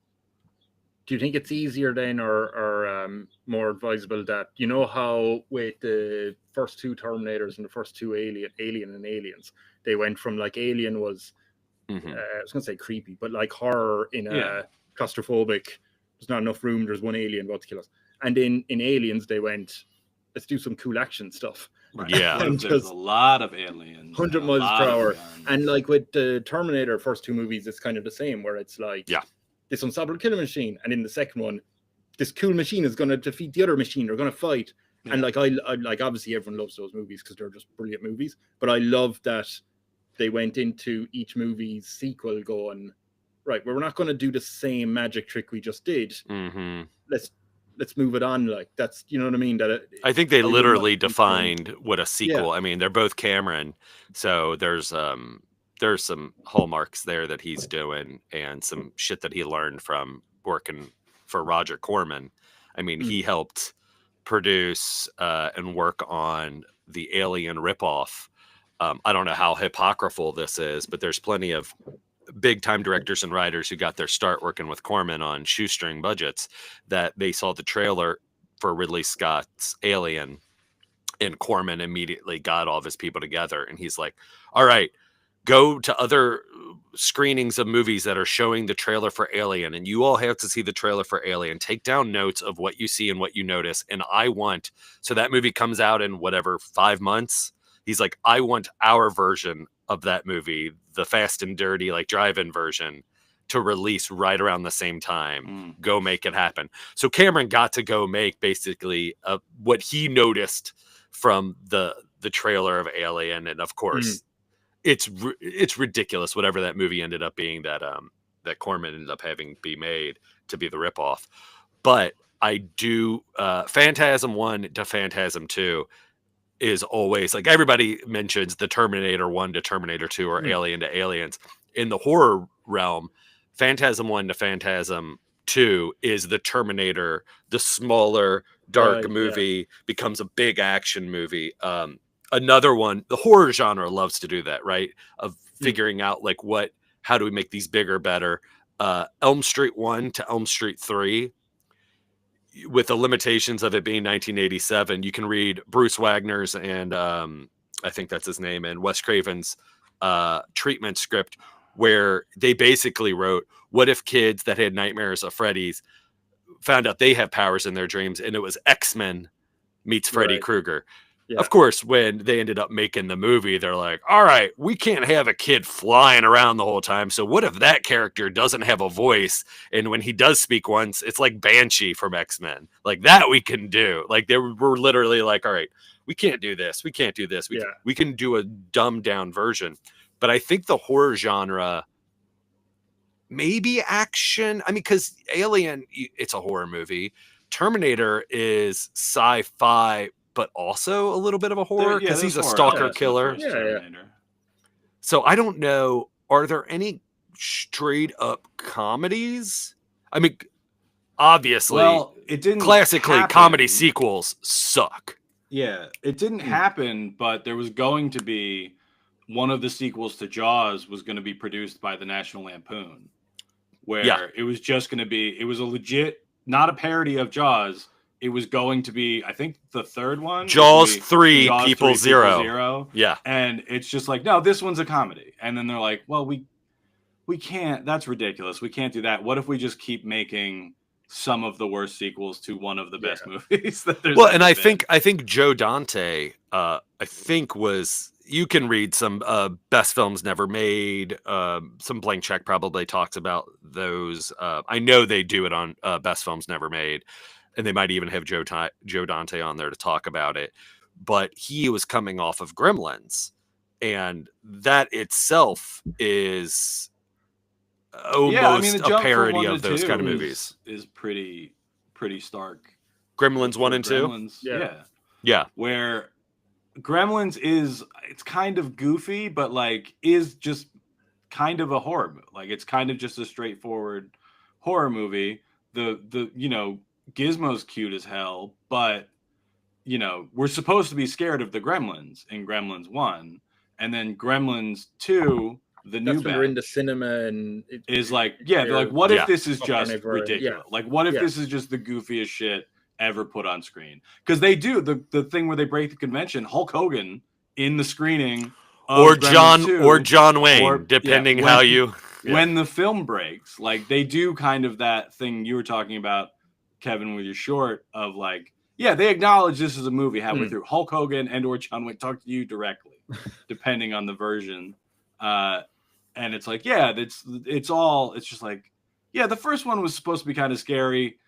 Do you think it's easier then or more advisable that, you know how with the first two Terminators and the first two Alien and Aliens, they went from like Alien was, I was going to say creepy, but like horror in a claustrophobic, there's not enough room, there's one alien about to kill us. And in Aliens, they went, let's do some cool action stuff. Right. Yeah. And there's a lot of aliens. 100 miles per hour. And like with the Terminator first two movies, it's kind of the same, where it's like, this unstoppable killing machine, and in the second one, this cool machine is going to defeat the other machine. They're going to fight, and like I like, obviously everyone loves those movies because they're just brilliant movies. But I love that they went into each movie's sequel going, right, well, we're not going to do the same magic trick we just did. Let's move it on. Like that's, you know what I mean. I think they literally defined what a sequel. I mean, they're both Cameron, so there's some hallmarks there that he's doing and some shit that he learned from working for Roger Corman. I mean, he helped produce and work on the Alien ripoff. I don't know how apocryphal this is, but there's plenty of big time directors and writers who got their start working with Corman on shoestring budgets that they saw the trailer for Ridley Scott's Alien, and Corman immediately got all of his people together. And he's like, all right, go to other screenings of movies that are showing the trailer for Alien, and you all have to see the trailer for Alien. Take down notes of what you see and what you notice. And so that movie comes out in whatever, 5 months. He's like, I want our version of that movie, the Fast and Dirty, like drive-in version, to release right around the same time. Go make it happen. So Cameron got to go make basically what he noticed from the trailer of Alien. And of course, it's ridiculous whatever that movie ended up being that Corman ended up having be made to be the ripoff. But I do Phantasm 1 to Phantasm 2, is always like everybody mentions the Terminator 1 to Terminator 2 or Alien to Aliens. In the horror realm, Phantasm 1 to Phantasm 2 is the Terminator, the smaller, dark movie becomes a big action movie. Another one, the horror genre loves to do that, right? Of figuring out like how do we make these bigger, better? Elm Street 1 to Elm Street 3, with the limitations of it being 1987, you can read Bruce Wagner's and I think that's his name, and Wes Craven's treatment script, where they basically wrote, what if kids that had nightmares of Freddy's found out they have powers in their dreams, and it was X-Men meets Freddy Krueger. Yeah. Of course, when they ended up making the movie, they're like, all right, we can't have a kid flying around the whole time. So what if that character doesn't have a voice? And when he does speak once, it's like Banshee from X-Men. Like that we can do. Like they were literally like, all right, we can't do this. We can't do this. We can do a dumbed down version. But I think the horror genre, maybe action. I mean, because Alien, it's a horror movie. Terminator is sci-fi, but also a little bit of a horror because he's a stalker killer. Yeah. So I don't know. Are there any straight up comedies? I mean, obviously, it didn't classically happen. Comedy sequels suck. Yeah, it didn't happen, but there was going to be one of the sequels to Jaws was going to be produced by the National Lampoon, where it was just going to be, it was a legit, not a parody of Jaws. It was going to be, I think, the third one. Jaws 3, People Zero. Yeah. And it's just like, no, this one's a comedy. And then they're like, well, we can't. That's ridiculous. We can't do that. What if we just keep making some of the worst sequels to one of the best movies that there's? Well, and I think Joe Dante, you can read some Best Films Never Made. Some Blank Check probably talks about those. I know they do it on Best Films Never Made. And they might even have Joe Dante on there to talk about it. But he was coming off of Gremlins. And that itself is almost a parody of those kind of movies. Is pretty stark. Gremlins 1 and 2? Yeah. Where Gremlins it's kind of goofy, but like is just kind of a horror movie. Like it's kind of just a straightforward horror movie. The Gizmo's cute as hell, but we're supposed to be scared of the Gremlins in Gremlins 1, and then Gremlins 2, the new they're in the cinema and is like, they're like, what if this is just ridiculous? Like, what if this is just the goofiest shit ever put on screen? Because they do the thing where they break the convention. Hulk Hogan in the screening, or John Wayne, depending how you. When the film breaks, like they do kind of that thing you were talking about, Kevin, with your short of like, they acknowledge this is a movie halfway through. Hulk Hogan and or John Wayne talk to you directly, depending on the version. And it's like, it's just like, the first one was supposed to be kind of scary.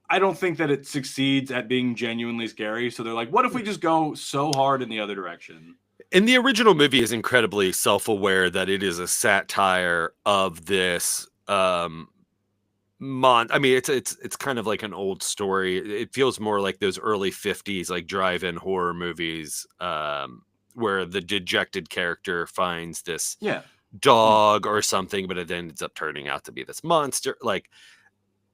I don't think that it succeeds at being genuinely scary. So they're like, what if we just go so hard in the other direction? And the original movie is incredibly self-aware that it is a satire of this, I mean, it's kind of like an old story. It feels more like those early 50s, like drive-in horror movies, where the dejected character finds this dog or something, but it then ends up turning out to be this monster. Like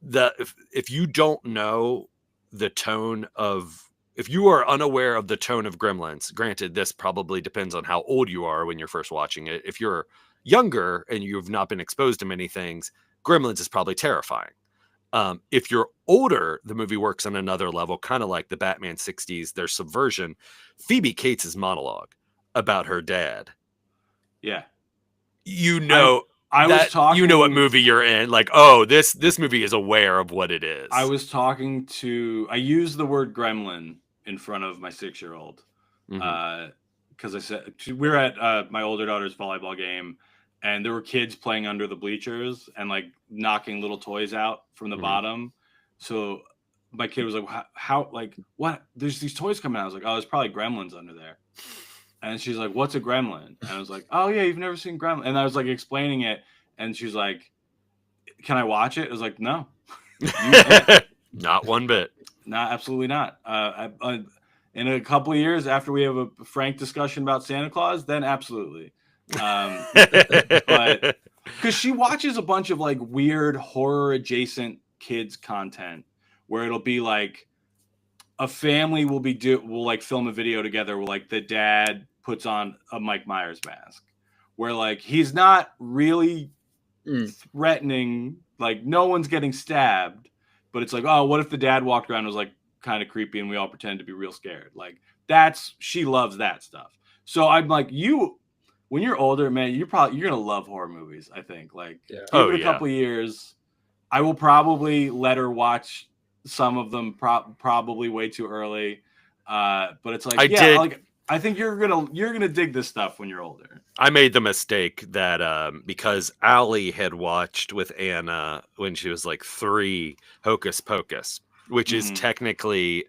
if you don't know the tone of, if you are unaware of the tone of Gremlins, granted, this probably depends on how old you are when you're first watching it. If you're younger and you've not been exposed to many things, Gremlins is probably terrifying. If you're older, the movie works on another level, kind of like the Batman 60s, their Subversion. Phoebe Cates' monologue about her dad. Yeah. I was talking, what movie you're in. Like, this movie is aware of what it is. I used the word gremlin in front of my 6-year-old. Because I said, we're at my older daughter's volleyball game, and there were kids playing under the bleachers and like knocking little toys out from the bottom. So my kid was like, how, like, what? There's these toys coming out. I was like, there's probably gremlins under there. And she's like, what's a gremlin? And I was like, oh yeah, you've never seen Gremlin. And I was like explaining it. And she's like, can I watch it? I was like, no. Not one bit. Absolutely not. In a couple of years, after we have a frank discussion about Santa Claus, then absolutely. But because she watches a bunch of like weird horror adjacent kids content where it'll be like a family will like film a video together where like the dad puts on a Mike Myers mask where like he's not really threatening, like no one's getting stabbed, but it's like, oh, what if the dad walked around and was like kind of creepy and we all pretend to be real scared? Like she loves that stuff. So I'm like, when you're older, man, you're gonna love horror movies. I think like give it a couple of years. I will probably let her watch some of them, probably way too early. But it's like I think you're gonna dig this stuff when you're older. I made the mistake that because Allie had watched with Anna when she was like 3, Hocus Pocus, which is technically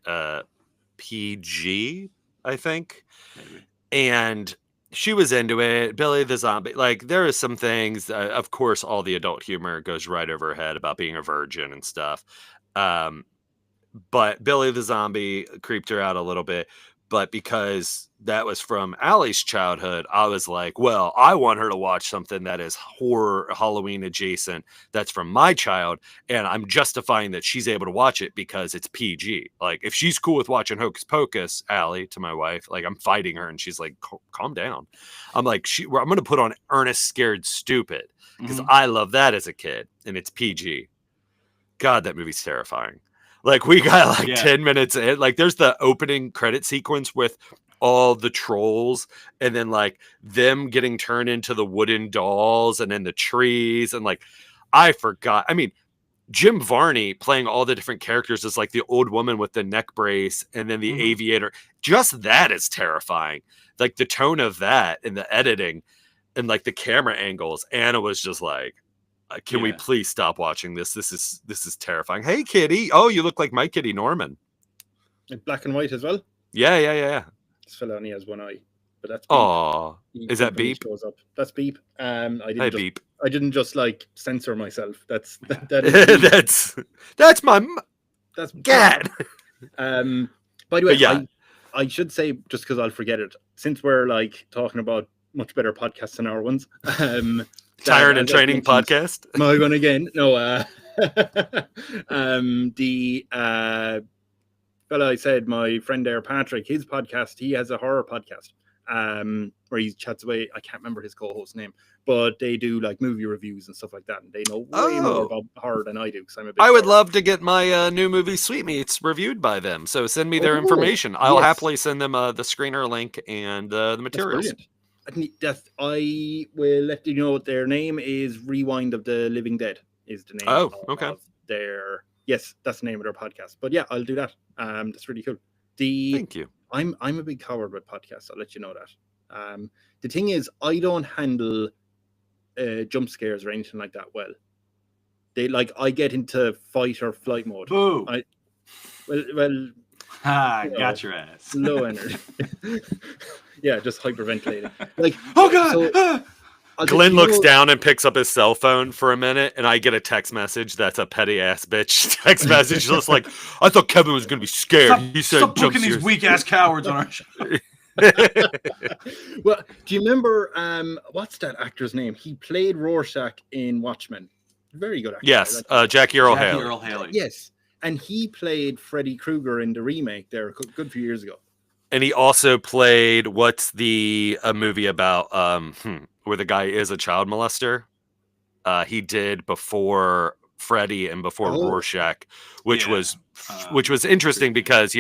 PG, I think. Maybe. And she was into it. Billy the Zombie, like there are some things. Of course, all the adult humor goes right over her head about being a virgin and stuff. But Billy the Zombie creeped her out a little bit. But because that was from Allie's childhood, I was like, well, I want her to watch something that is horror Halloween adjacent that's from my child. And I'm justifying that she's able to watch it because it's PG. Like if she's cool with watching Hocus Pocus, Allie, to my wife, like I'm fighting her and she's like, calm down. I'm like, I'm going to put on Ernest Scared Stupid because I love that as a kid and it's PG. God, that movie's terrifying. Like we got like 10 minutes in, like there's the opening credit sequence with all the trolls and then like them getting turned into the wooden dolls and then the trees. And like, I forgot, I mean, Jim Varney playing all the different characters as like the old woman with the neck brace and then the aviator. Just that is terrifying. Like the tone of that and the editing and like the camera angles. Anna was just like, can we please stop watching this? This is terrifying. Hey, kitty. Oh, you look like my kitty, Norman. In black and white as well? Yeah. This fella only has one eye. But that's Beep. Oh, is that Beep? Shows up. That's Beep. Beep. I didn't just like censor myself. That's my cat. By the way, I should say, just because I'll forget it, since we're like talking about much better podcasts than our ones, Tired and Training podcast. My one again. No, the fella I said, my friend there, Patrick, his podcast, he has a horror podcast where he chats away. I can't remember his co-host's name, but they do like movie reviews and stuff like that. And they know way more about horror than I do. Because I'm a big I would love to get my new movie Sweetmeats reviewed by them. So send me their information. I'll happily send them the screener link and the materials. I will let you know their name is Rewind of the Living Dead is the name. Oh, okay. Yes, that's the name of their podcast. But yeah, I'll do that. That's really cool. Thank you. I'm a big coward with podcasts. I'll let you know that. The thing is, I don't handle jump scares or anything like that well. I get into fight or flight mode. Boo. Got your ass. Low energy. Yeah, just hyperventilating. Like, oh god. Glenn looks down and picks up his cell phone for a minute, and I get a text message that's a petty ass bitch text message. Just like, I thought Kevin was gonna be scared. He said, "Stop booking these weak ass cowards on our show." Well, do you remember what's that actor's name? He played Rorschach in Watchmen. Very good actor. Yes, Jackie Earle Haley. Yes, and he played Freddy Krueger in the remake there a good few years ago. And he also played a movie about where the guy is a child molester. He did before Freddy and before Rorschach, which was interesting because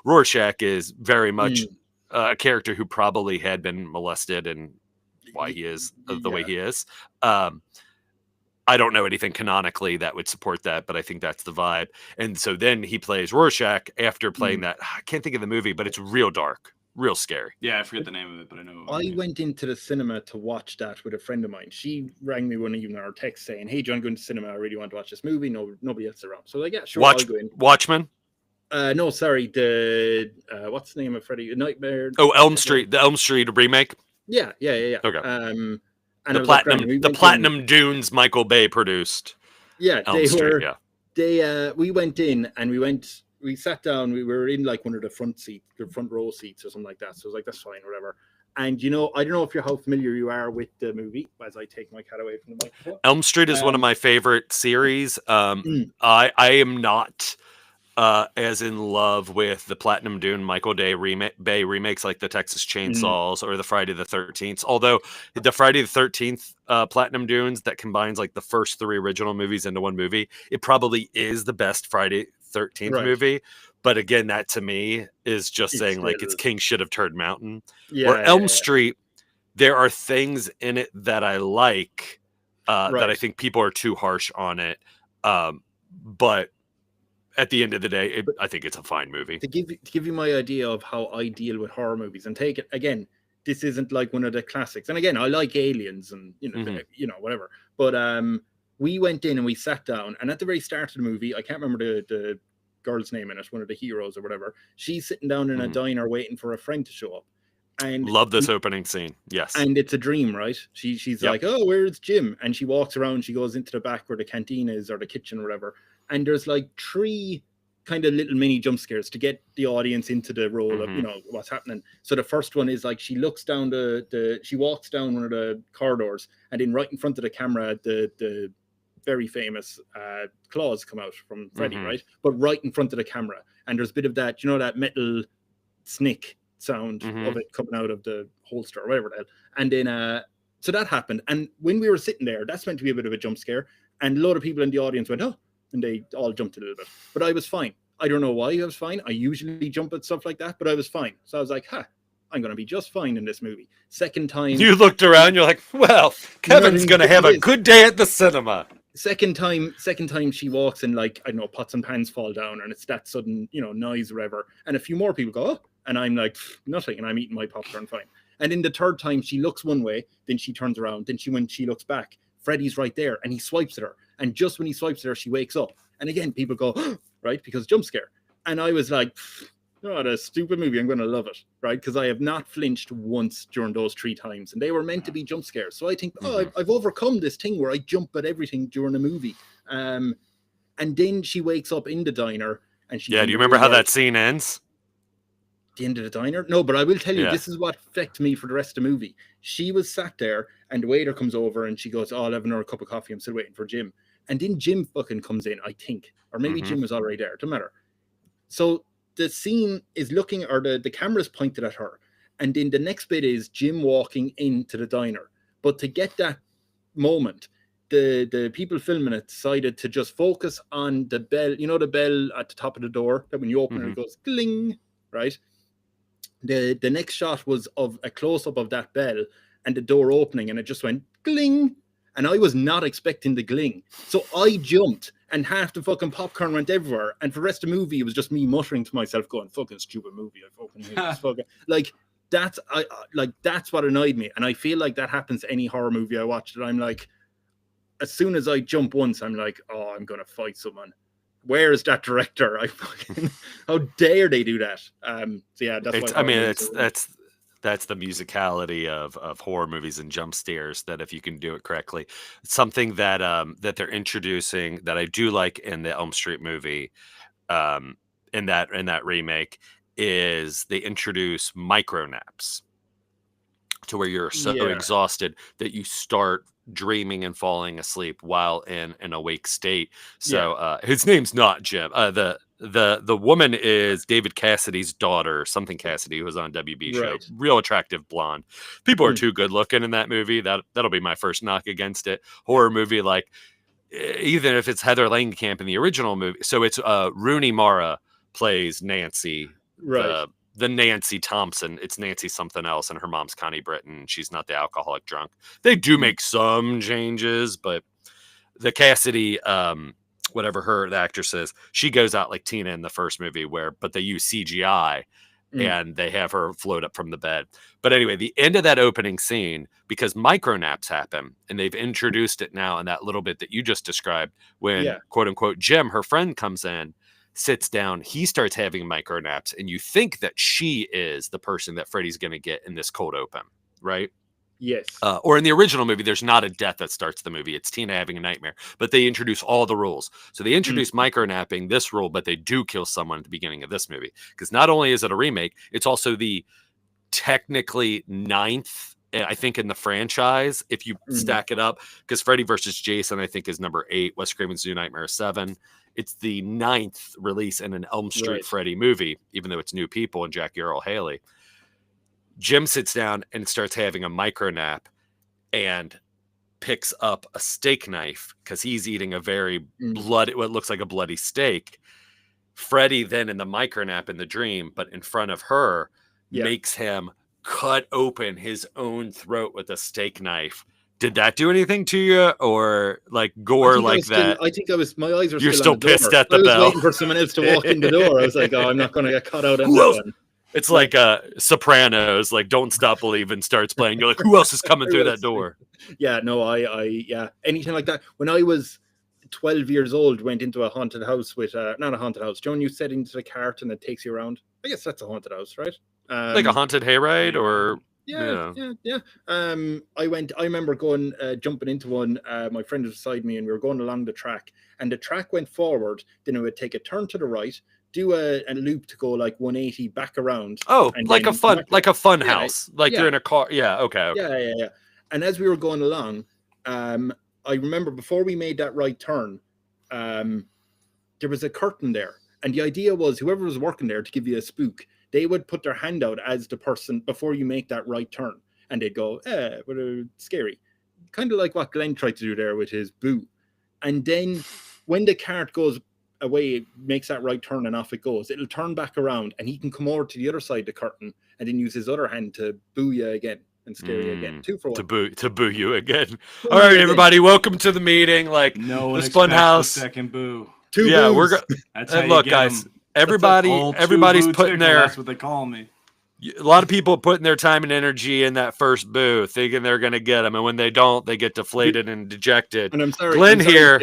Rorschach is very much a character who probably had been molested and why he is the way he is. I don't know anything canonically that would support that, but I think that's the vibe. And so then he plays Rorschach after playing that. I can't think of the movie, but it's real dark, real scary. Yeah, I forget the name of it, but I know. I went into the cinema to watch that with a friend of mine. She rang me one evening or text saying, "Hey, John, going to cinema. I really want to watch this movie. No, nobody else is around." So like, yeah, sure, I'll go in. Watchmen? No, sorry. The what's the name of Freddy? Nightmare. Oh, Elm Street. The Elm Street remake. Yeah. Okay. And the Platinum Dunes Michael Bay produced. Yeah, Elm Street, we went in and we went we sat down. We were in like one of the front row seats or something like that. So I was like, that's fine, whatever. And I don't know if you're how familiar you are with the movie. As I take my cat away from the microphone. Elm Street is one of my favorite series. I am not as in love with the Platinum Dune Michael Bay remakes like the Texas Chainsaws or the Friday the 13th. Although the Friday the 13th Platinum Dunes that combines like the first 3 original movies into one movie, it probably is the best Friday 13th movie. But again, that to me is just saying like it's King Shit of Turd Mountain. Or Elm Street, there are things in it that I like that I think people are too harsh on it. But at the end of the day, I think it's a fine movie. To give you my idea of how I deal with horror movies, and take it again, this isn't like one of the classics. And again, I like Aliens and whatever. But we went in and we sat down, and at the very start of the movie, I can't remember the girl's name in it, one of the heroes or whatever. She's sitting down in a diner waiting for a friend to show up. And love this opening scene. Yes. And it's a dream, right? She's like, oh, where's Jim? And she walks around, she goes into the back where the canteen is or the kitchen or whatever. And there's like 3 kind of little mini jump scares to get the audience into the role of, what's happening. So the first one is like she looks down she walks down one of the corridors, and then right in front of the camera, the very famous claws come out from Freddy, right? But right in front of the camera. And there's a bit of that, that metal snick sound of it coming out of the holster or whatever the hell. And then so that happened. And when we were sitting there, that's meant to be a bit of a jump scare. And a lot of people in the audience went, oh, and they all jumped a little bit. But I was fine. I don't know why I was fine. I usually jump at stuff like that, but I was fine. So I was like, I'm going to be just fine in this movie. Second time. You looked around, you're like, well, Kevin's going to have a good day at the cinema. Second time she walks and like, I don't know, pots and pans fall down and it's that sudden, noise or whatever. And a few more people go, oh, and I'm like, nothing. And I'm eating my popcorn fine. And in the third time she looks one way, then she turns around. Then when she looks back, Freddy's right there and he swipes at her. And just when he swipes at her, she wakes up. And again, people go, right, because jump scare. And I was like, what a stupid movie. I'm going to love it, right? Because I have not flinched once during those 3 times. And they were meant to be jump scares. So I think, I've overcome this thing where I jump at everything during a movie. And then she wakes up in the diner. And she. Yeah, do you remember how that scene ends? The end of the diner? No, but I will tell you, this is what affected me for the rest of the movie. She was sat there and the waiter comes over and she goes, I'll have another cup of coffee. I'm still waiting for Jim. And then Jim fucking comes in, I think. Or maybe Jim was already there. Doesn't matter. So the scene is looking, or the camera's pointed at her. And then the next bit is Jim walking into the diner. But to get that moment, the people filming it decided to just focus on the bell. You know the bell at the top of the door that when you open it, it goes gling, right? The next shot was of a close-up of that bell and the door opening, and it just went gling. And I was not expecting the gling. So I jumped and half the fucking popcorn went everywhere. And for the rest of the movie, it was just me muttering to myself going, fucking stupid movie. I fucking hate this fucking... That's what annoyed me. And I feel like that happens to any horror movie I watch. That I'm like, as soon as I jump once, I'm like, oh, I'm going to fight someone. Where is that director? How dare they do that? So yeah, that's why that's the musicality of horror movies and jump scares, that if you can do it correctly. Something that that they're introducing that I do like in the Elm Street movie, in that remake, is they introduce micro naps to where you're so exhausted that you start dreaming and falling asleep while in an awake state. So his name's not Jim. The woman is David Cassidy's daughter, something Cassidy, who was on WB show. Real attractive blonde. People are too good looking in that movie. That'll be my first knock against it. Horror movie, like even if it's Heather Langenkamp in the original movie. So it's Rooney Mara plays Nancy. Right. The Nancy Thompson. It's Nancy something else, and her mom's Connie Britton. She's not the alcoholic drunk. They do make some changes, but the Cassidy, whatever the actress is, she goes out like Tina in the first movie, but they use CGI and they have her float up from the bed. But anyway, the end of that opening scene, because micro naps happen, and they've introduced it now in that little bit that you just described, when quote unquote Jim, her friend, comes in, sits down, he starts having micro naps, and you think that she is the person that Freddy's going to get in this cold open, right? Yes. Or in the original movie, there's not a death that starts the movie. It's Tina having a nightmare. But they introduce all the rules. So they introduce micronapping, this rule, but they do kill someone at the beginning of this movie. Because not only is it a remake, it's also the technically 9th, I think, in the franchise, if you stack it up. Because Freddy versus Jason, I think, is number 8. Wes Craven's New Nightmare is 7. It's the 9th release in an Elm Street Freddy movie, even though it's new people and Jackie Earl Haley. Jim sits down and starts having a micro nap and picks up a steak knife because he's eating a very what looks like a bloody steak. Freddy then in the micro nap in the dream, but in front of her, makes him cut open his own throat with a steak knife. Did that do anything to you, or like gore like that? I think I was. My eyes are. You're still pissed at the bell. bell. I was waiting for someone else to walk in the door. I was like, "Oh, I'm not going to get caught out on that one." It's like Sopranos, like Don't Stop Believin' starts playing. You're like, who else is coming through that door? Yeah, no, yeah, anything like that. When I was 12 years old, went into a haunted house with not a haunted house. Joan, you set into the cart and it takes you around. I guess that's a haunted house, right? Like a haunted hayride, or yeah. I remember going jumping into one. My friend was beside me, and we were going along the track, and the track went forward. Then it would take a turn to the right, do a loop to go like 180 back around. Oh, like a fun house. Like you're in a car. Yeah. Okay. Yeah. And as we were going along, I remember before we made that right turn, there was a curtain there, and the idea was whoever was working there to give you a spook, they would put their hand out as the person before you make that right turn, and they'd go, what scary. Kind of like what Glenn tried to do there with his boo. And then when the cart goes away, it makes that right turn and off it goes. It'll turn back around and he can come over to the other side of the curtain and then use his other hand to boo you again and scare you again. 2 for 1. To boo you again. All right, everybody, welcome to the meeting. Like no one this fun house. Second boo. 2 boos. Yeah, we're going. Look, guys. Everybody's putting their. That's what they call me. A lot of people putting their time and energy in that first boo, thinking they're going to get them, and when they don't, they get deflated and dejected. And I'm sorry, Glenn here.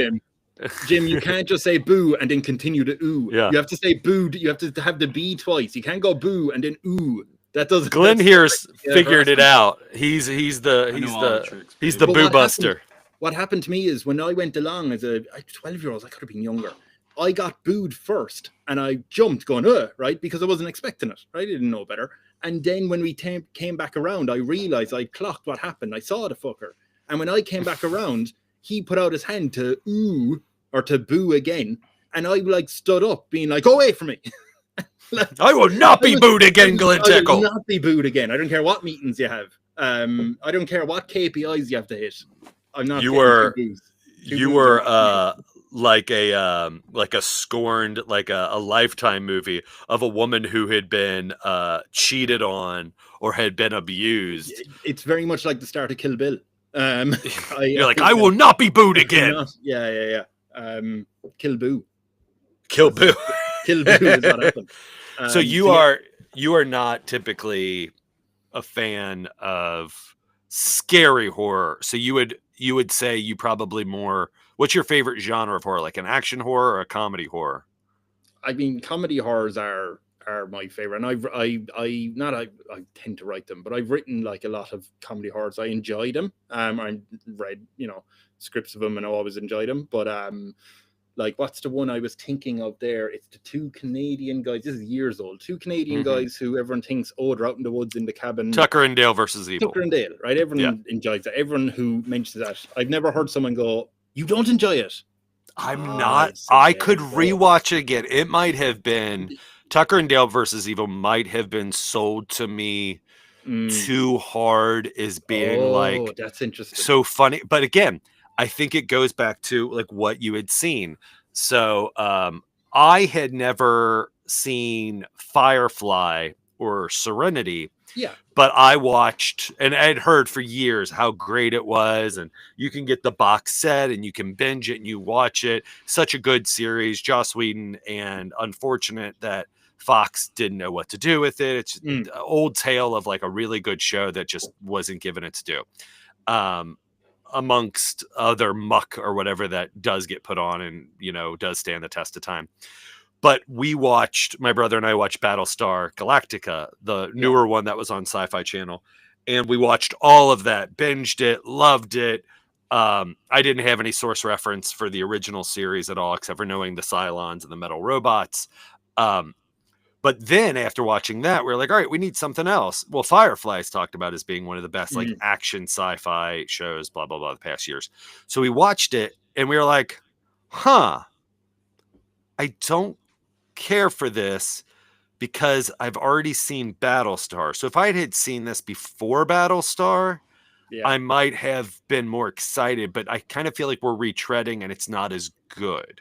Jim, you can't just say boo and then continue to ooh. Yeah. You have to say boo. You have to have the B twice. You can't go boo and then ooh. That doesn't. Glenn here's figured it out. He's the boo buster. What happened to me is when I went along as a 12-year-old, I could have been younger. I got booed first, and I jumped, going right, because I wasn't expecting it. Right? I didn't know better. And then when we came back around, I realized I clocked what happened. I saw the fucker, and when I came back around, he put out his hand to ooh or to boo again, and I like stood up, being like, "Go away from me." I will not be booed again, Glenn Tickle. I will not be booed again. I don't care what meetings you have. I don't care what KPIs you have to hit. I'm not. You were like a scorned, like a Lifetime movie of a woman who had been cheated on or had been abused. It's very much like the start of Kill Bill. You're like, I will not be booed again. Yeah. Kill Boo. Kill Boo. Kill Boo is what happened. So you are not typically a fan of scary horror. So you would say you probably more. What's your favorite genre of horror? Like an action horror or a comedy horror? I mean, comedy horrors are my favorite, and I tend to write them, but I've written like a lot of comedy horrors. I enjoy them. I read scripts of them, and I always enjoyed them. But like, what's the one I was thinking of there? It's the 2 Canadian guys. This is years old. 2 Canadian guys who everyone thinks, they're out in the woods in the cabin. Tucker and Dale versus Evil. Tucker and Dale, right? Everyone enjoys that. Everyone who mentions that, I've never heard someone go, "You don't enjoy it." I'm not. I could rewatch it again. It might have been Tucker and Dale versus Evil. Might have been sold to me too hard as being like that's interesting, so funny. But again, I think it goes back to like what you had seen. So I had never seen Firefly or Serenity. Yeah. But I watched and I'd heard for years how great it was. And you can get the box set and you can binge it and you watch it. Such a good series, Joss Whedon, and unfortunate that Fox didn't know what to do with it. It's an old tale of like a really good show that just wasn't given its due. Amongst other muck or whatever that does get put on and, does stand the test of time. But my brother and I watched Battlestar Galactica, the newer one that was on Sci-Fi Channel. and we watched all of that, binged it, loved it. I didn't have any source reference for the original series at all, except for knowing the Cylons and the metal robots. But then after watching that, we were like, all right, we need something else. Well, Firefly's talked about as being one of the best like action sci-fi shows, blah, blah, blah, the past years. So we watched it and we were like, I don't care for this because I've already seen Battlestar. So if I had seen this before Battlestar, I might have been more excited, but I kind of feel like we're retreading and it's not as good.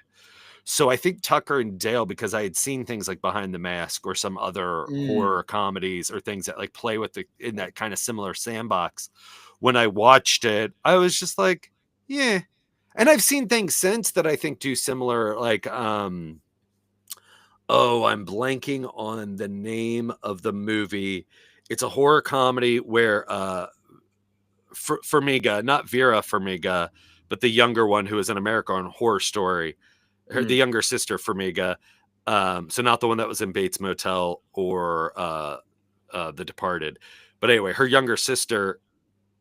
So I think Tucker and Dale, because I had seen things like Behind the Mask or some other horror comedies or things that like play with in that kind of similar sandbox. When I watched it, I was just like, yeah. And I've seen things since that I think do similar, like, I'm blanking on the name of the movie. It's a horror comedy where Farmiga, not Vera Farmiga, but the younger one who is in America on Horror Story. The younger sister Farmiga, so not the one that was in Bates Motel or The Departed, but anyway, her younger sister,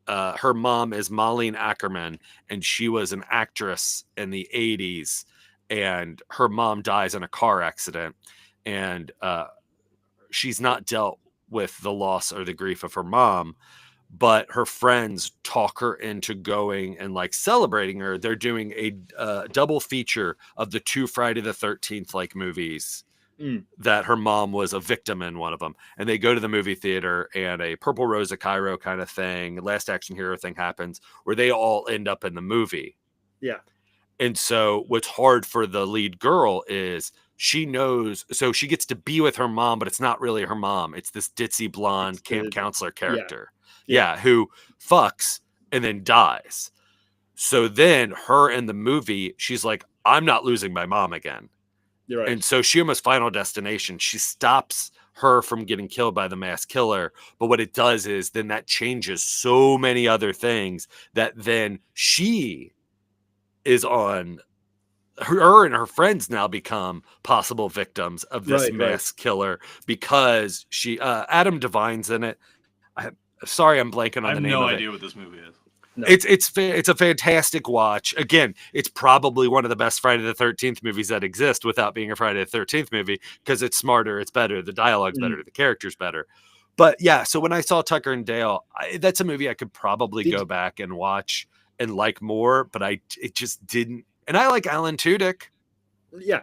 her mom is Marlene Ackerman, and she was an actress in the 80s, and her mom dies in a car accident, and she's not dealt with the loss or the grief of her mom, but her friends talk her into going and like celebrating her. They're doing a double feature of the 2 Friday the 13th like movies that her mom was a victim in one of them. And they go to the movie theater and a Purple Rose of Cairo kind of thing, Last Action Hero thing happens where they all end up in the movie. Yeah. And so what's hard for the lead girl is she knows, so she gets to be with her mom, but it's not really her mom. It's this ditzy blonde camp counselor character. Yeah, who fucks and then dies. So then her in the movie, she's like, I'm not losing my mom again. You're right. And so she almost Final Destination. She stops her from getting killed by the mass killer. But what it does is then that changes so many other things that then she is on. Her and her friends now become possible victims of this mass killer because she Adam Devine's in it. Sorry, I'm blanking on the name of it. I have no idea what this movie is. No. It's a fantastic watch. Again, it's probably one of the best Friday the 13th movies that exist without being a Friday the 13th movie because it's smarter, it's better, the dialogue's better, the character's better. But yeah, so when I saw Tucker and Dale, that's a movie I could probably go back and watch and like more, but it just didn't. And I like Alan Tudyk. Yeah.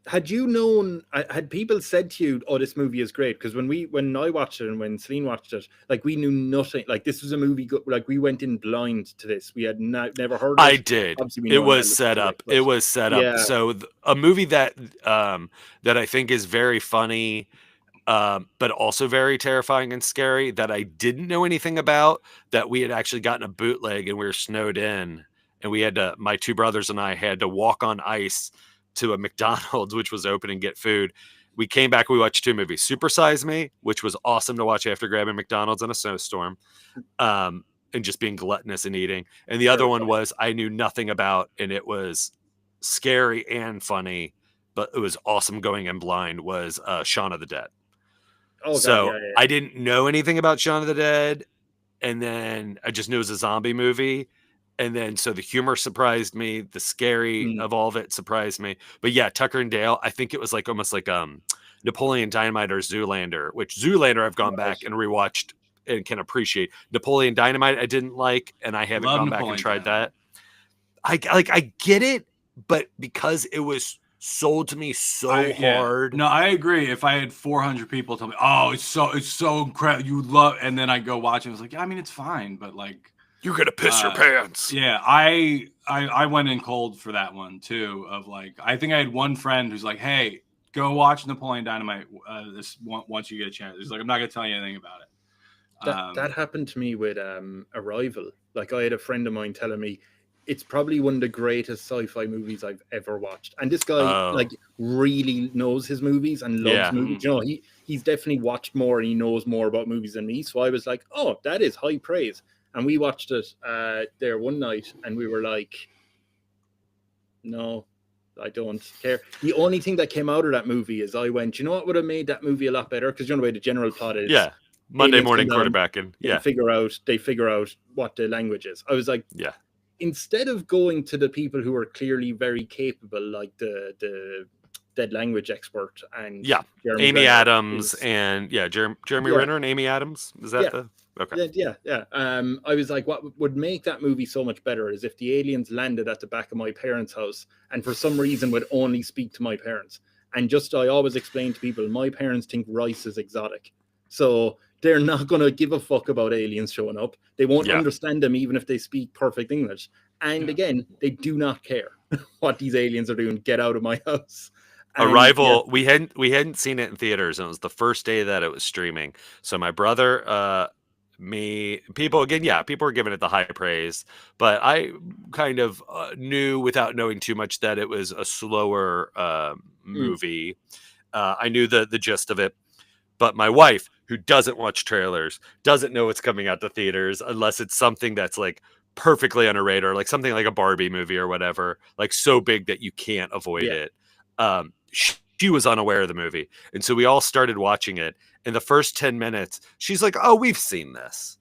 Had you known, had people said to you, oh, this movie is great? Because when I watched it and when Celine watched it, like we knew nothing. Like this was a movie, like we went in blind to this. We had never heard of it. I did. It was set up. It was set up. So a movie that I think is very funny, but also very terrifying and scary that I didn't know anything about, that we had actually gotten a bootleg and we were snowed in. And we had to, my 2 brothers and I had to walk on ice to a McDonald's, which was open, and get food. We came back, we watched 2 movies. Super Size Me, which was awesome to watch after grabbing McDonald's in a snowstorm and just being gluttonous and eating. And the other one was I knew nothing about, and it was scary and funny, but it was awesome going in blind, was Shaun of the Dead. Oh, so God, I didn't know anything about Shaun of the Dead, and then I just knew it was a zombie movie. And then, so the humor surprised me. The scary of all of it surprised me. But yeah, Tucker and Dale, I think it was like almost like Napoleon Dynamite or Zoolander, which Zoolander I've gone back and rewatched and can appreciate. Napoleon Dynamite I didn't like, and I haven't gone back and tried that. I get it, but because it was sold to me so hard. No, I agree. If I had 400 people tell me, oh, it's so incredible, you love, and then I go watch it, I was like, yeah, I mean, it's fine, but like, you're gonna piss your pants. Yeah, I went in cold for that one too. Of like, I think I had one friend who's like, "Hey, go watch Napoleon Dynamite this once you get a chance." He's like, "I'm not gonna tell you anything about it." That happened to me with Arrival. Like, I had a friend of mine telling me it's probably one of the greatest sci-fi movies I've ever watched. And this guy like really knows his movies and loves movies. You know, he's definitely watched more and he knows more about movies than me. So I was like, "Oh, that is high praise." And we watched it there one night, and we were like, no, I don't care. The only thing that came out of that movie is I went, you know what would have made that movie a lot better? Because you know the way the general plot is, Monday aliens morning come down, quarterbacking. they Yeah. figure out what the language is. I was like, Yeah. instead of going to the people who are clearly very capable, like the dead language expert and Yeah. Jeremy Amy Renner, Adams who's- and Jeremy Yeah. Renner and Amy Adams. Is that Yeah. okay? Yeah. I was like, what would make that movie so much better is if the aliens landed at the back of my parents' house and for some reason would only speak to my parents. And just, I always explain to people, my parents think rice is exotic. So they're not going to give a fuck about aliens showing up. They won't Yeah. understand them even if they speak perfect English. And Yeah. again, they do not care what these aliens are doing. Get out of my house. And, Arrival. We hadn't seen it in theaters, and it was the first day that it was streaming. So my brother, me, people again, people were giving it the high praise, but I kind of knew without knowing too much that it was a slower movie. I knew the gist of it, but my wife, who doesn't watch trailers, doesn't know what's coming out to theaters unless it's something that's like perfectly on a radar, like something like a Barbie movie or whatever, like so big that you can't avoid it. She was unaware of the movie, and so we all started watching it. In the first 10 minutes, she's like, "Oh, we've seen this,"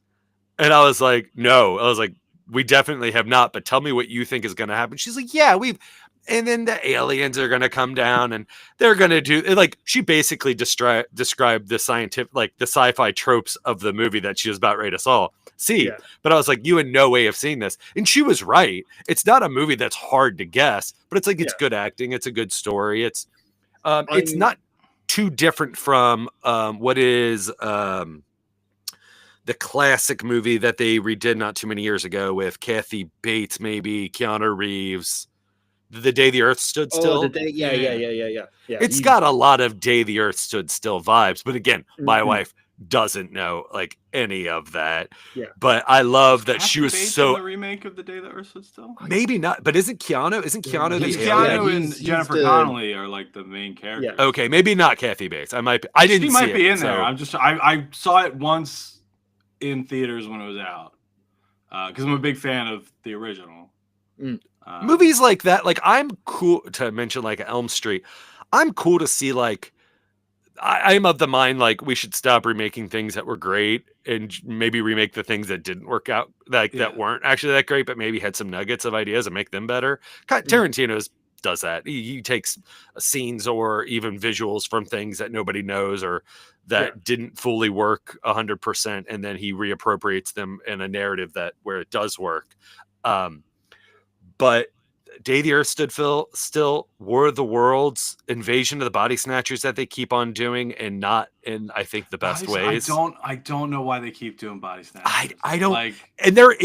and I was like, "No," I was like, "We definitely have not." But tell me what you think is going to happen. She's like, "Yeah, we've." And then the aliens are going to come down, and they're going to do like she basically described the scientific, like the sci-fi tropes of the movie that she was about ready to see. Yeah. But I was like, you in no way have seen this, and she was right. It's not a movie that's hard to guess, but it's like it's good acting, it's a good story, it's not too different from what is the classic movie that they redid not too many years ago with Kathy Bates, maybe Keanu Reeves. The Day the Earth Stood Still. Oh, the day, yeah. It's got a lot of Day the Earth Stood Still vibes, but again, my wife doesn't know like any of that. Yeah. But I love that she Kathy was Bates so in the remake of The Day the Earth Stood Still. maybe not, but isn't Keanu It's the Keanu alien? and he's Jennifer the- Connelly are like the main characters. Yeah. Okay, maybe not Kathy Bates. I didn't. She might see be it, in there. I saw it once in theaters when it was out because I'm a big fan of the original. Movies like that, like I'm cool to mention like Elm Street. I'm cool to see like I'm of the mind like we should stop remaking things that were great and maybe remake the things that didn't work out, like that weren't actually that great, but maybe had some nuggets of ideas and make them better. Tarantino's does that. He takes scenes or even visuals from things that nobody knows or that didn't fully work 100%, and then he reappropriates them in a narrative that where it does work. But Day the Earth Stood Still, War of the Worlds, Invasion of the Body Snatchers that they keep on doing, and not in I think the best ways. I don't know why they keep doing body snatchers. I don't like. And there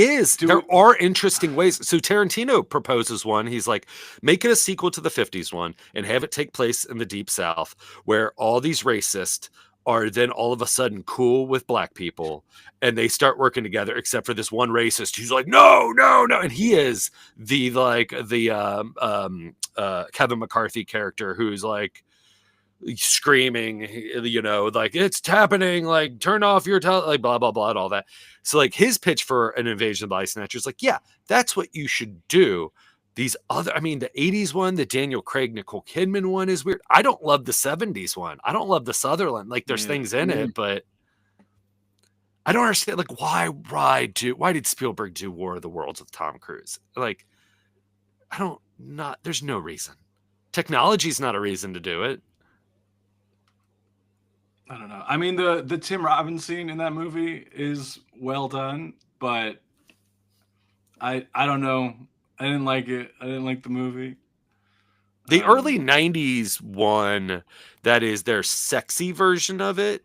are interesting ways. So Tarantino proposes one. He's like, make it a sequel to the 50s one and have it take place in the Deep South, where all these racists are then all of a sudden cool with black people and they start working together, except for this one racist who's like, no. And he is the Kevin McCarthy character who's like screaming, like it's happening, like turn off your like blah, blah, blah, and all that. So like his pitch for an Invasion of Body Snatchers, like, yeah, that's what you should do. These other, the 80s one, the Daniel Craig, Nicole Kidman one is weird. I don't love the 70s one. I don't love the Sutherland. Like there's things in it, but I don't understand. Like why did Spielberg do War of the Worlds with Tom Cruise? Like, there's no reason. Technology's not a reason to do it. I don't know. The Tim Robbins scene in that movie is well done, but I don't know. I didn't like it. I didn't like the movie. The early 90s one, that is their sexy version of it,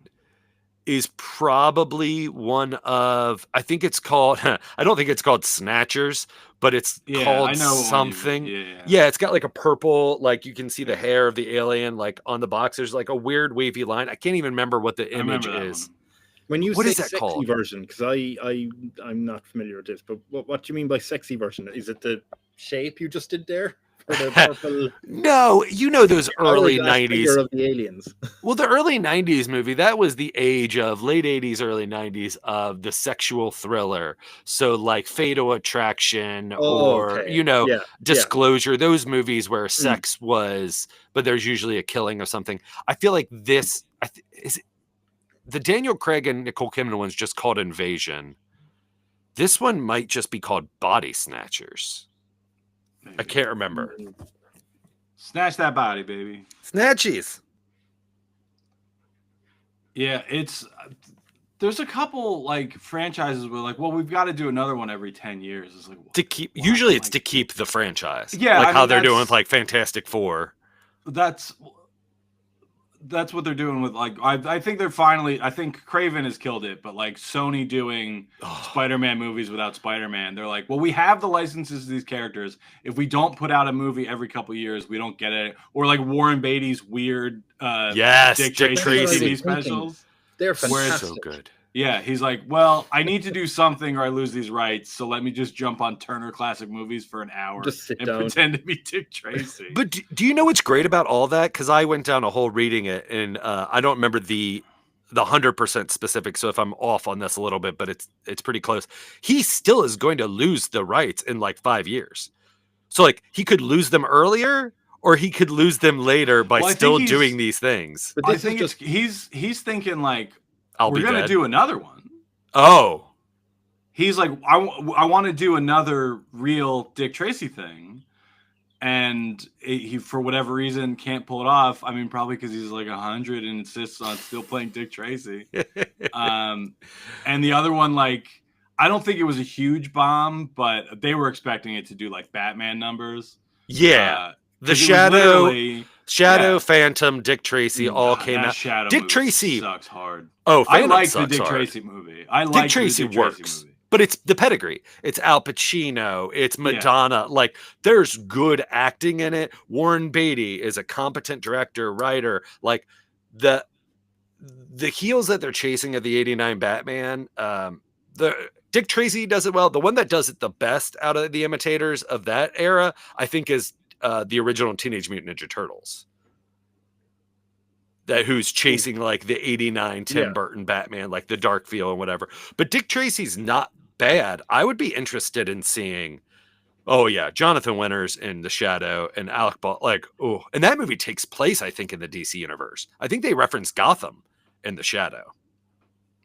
is probably one of, I think it's called, I don't think it's called Snatchers, but it's called something. Yeah, it's got like a purple, like you can see the hair of the alien like on the box. There's like a weird wavy line. I can't even remember what the image is. When you what say is that sexy called? version, because I'm not familiar with this, but what do you mean by sexy version? Is it the shape you just did there? Or the purple No, those early 90s of the aliens. Well, the early 90s movie, that was the age of late 80s, early 90s of the sexual thriller. So like Fatal Attraction Disclosure, those movies where sex was, but there's usually a killing or something. I feel like the Daniel Craig and Nicole Kidman one's just called Invasion. This one might just be called Body Snatchers. I can't remember. Snatch that body, baby. Snatchies. Yeah, there's a couple like franchises where like, well, we've got to do another one every 10 years. It's like To keep usually it's to keep the franchise. Yeah, like I how mean, they're doing that's- with like Fantastic Four. That's what they're doing with like I think they're finally I think Craven has killed it, but like Sony doing Spider-Man movies without Spider-Man, they're like, well, we have the licenses to these characters. If we don't put out a movie every couple years, we don't get it. Or like Warren Beatty's weird Yes, Dick Dick Tracy Tracy. TV specials. They're Where it's fantastic. So good. Yeah, he's like, well, I need to do something or I lose these rights, so let me just jump on Turner Classic Movies for an hour Just sit and down. pretend to be Dick Tracy. But do you know what's great about all that? Because I went down a whole reading it, and I don't remember the 100% specific. So if I'm off on this a little bit, but it's pretty close. He still is going to lose the rights in like 5 years. So like he could lose them earlier, or he could lose them later by Well, I think still he's- doing these things. But I this is think just he's thinking like I'll we're be gonna dead. do another one. Oh, He's like, I want to do another real Dick Tracy thing, and he for whatever reason can't pull it off. I mean, probably because he's like 100 and insists on still playing Dick Tracy. And the other one, like, I don't think it was a huge bomb, but they were expecting it to do like Batman numbers. yeah. The 'cause it was Shadow, literally- Shadow, yeah. Phantom, Dick Tracy all God, came that out. Shadow Dick movie Tracy sucks hard. Oh, I Phantom like the sucks Dick hard. Tracy movie. I like Dick Tracy the Dick works, Tracy movie. but it's the pedigree. It's Al Pacino. It's Madonna. Like there's good acting in it. Warren Beatty is a competent director, writer. Like the heels that they're chasing of the '89 Batman. The Dick Tracy does it well. The one that does it the best out of the imitators of that era, I think, is the original Teenage Mutant Ninja Turtles. That who's chasing like the '89 Tim Burton Batman, like the dark feel and whatever. But Dick Tracy's not bad. I would be interested in seeing, oh yeah, Jonathan Winters in The Shadow and Alec Baldwin. Like, oh, and that movie takes place, I think, in the DC universe. I think they reference Gotham in The Shadow.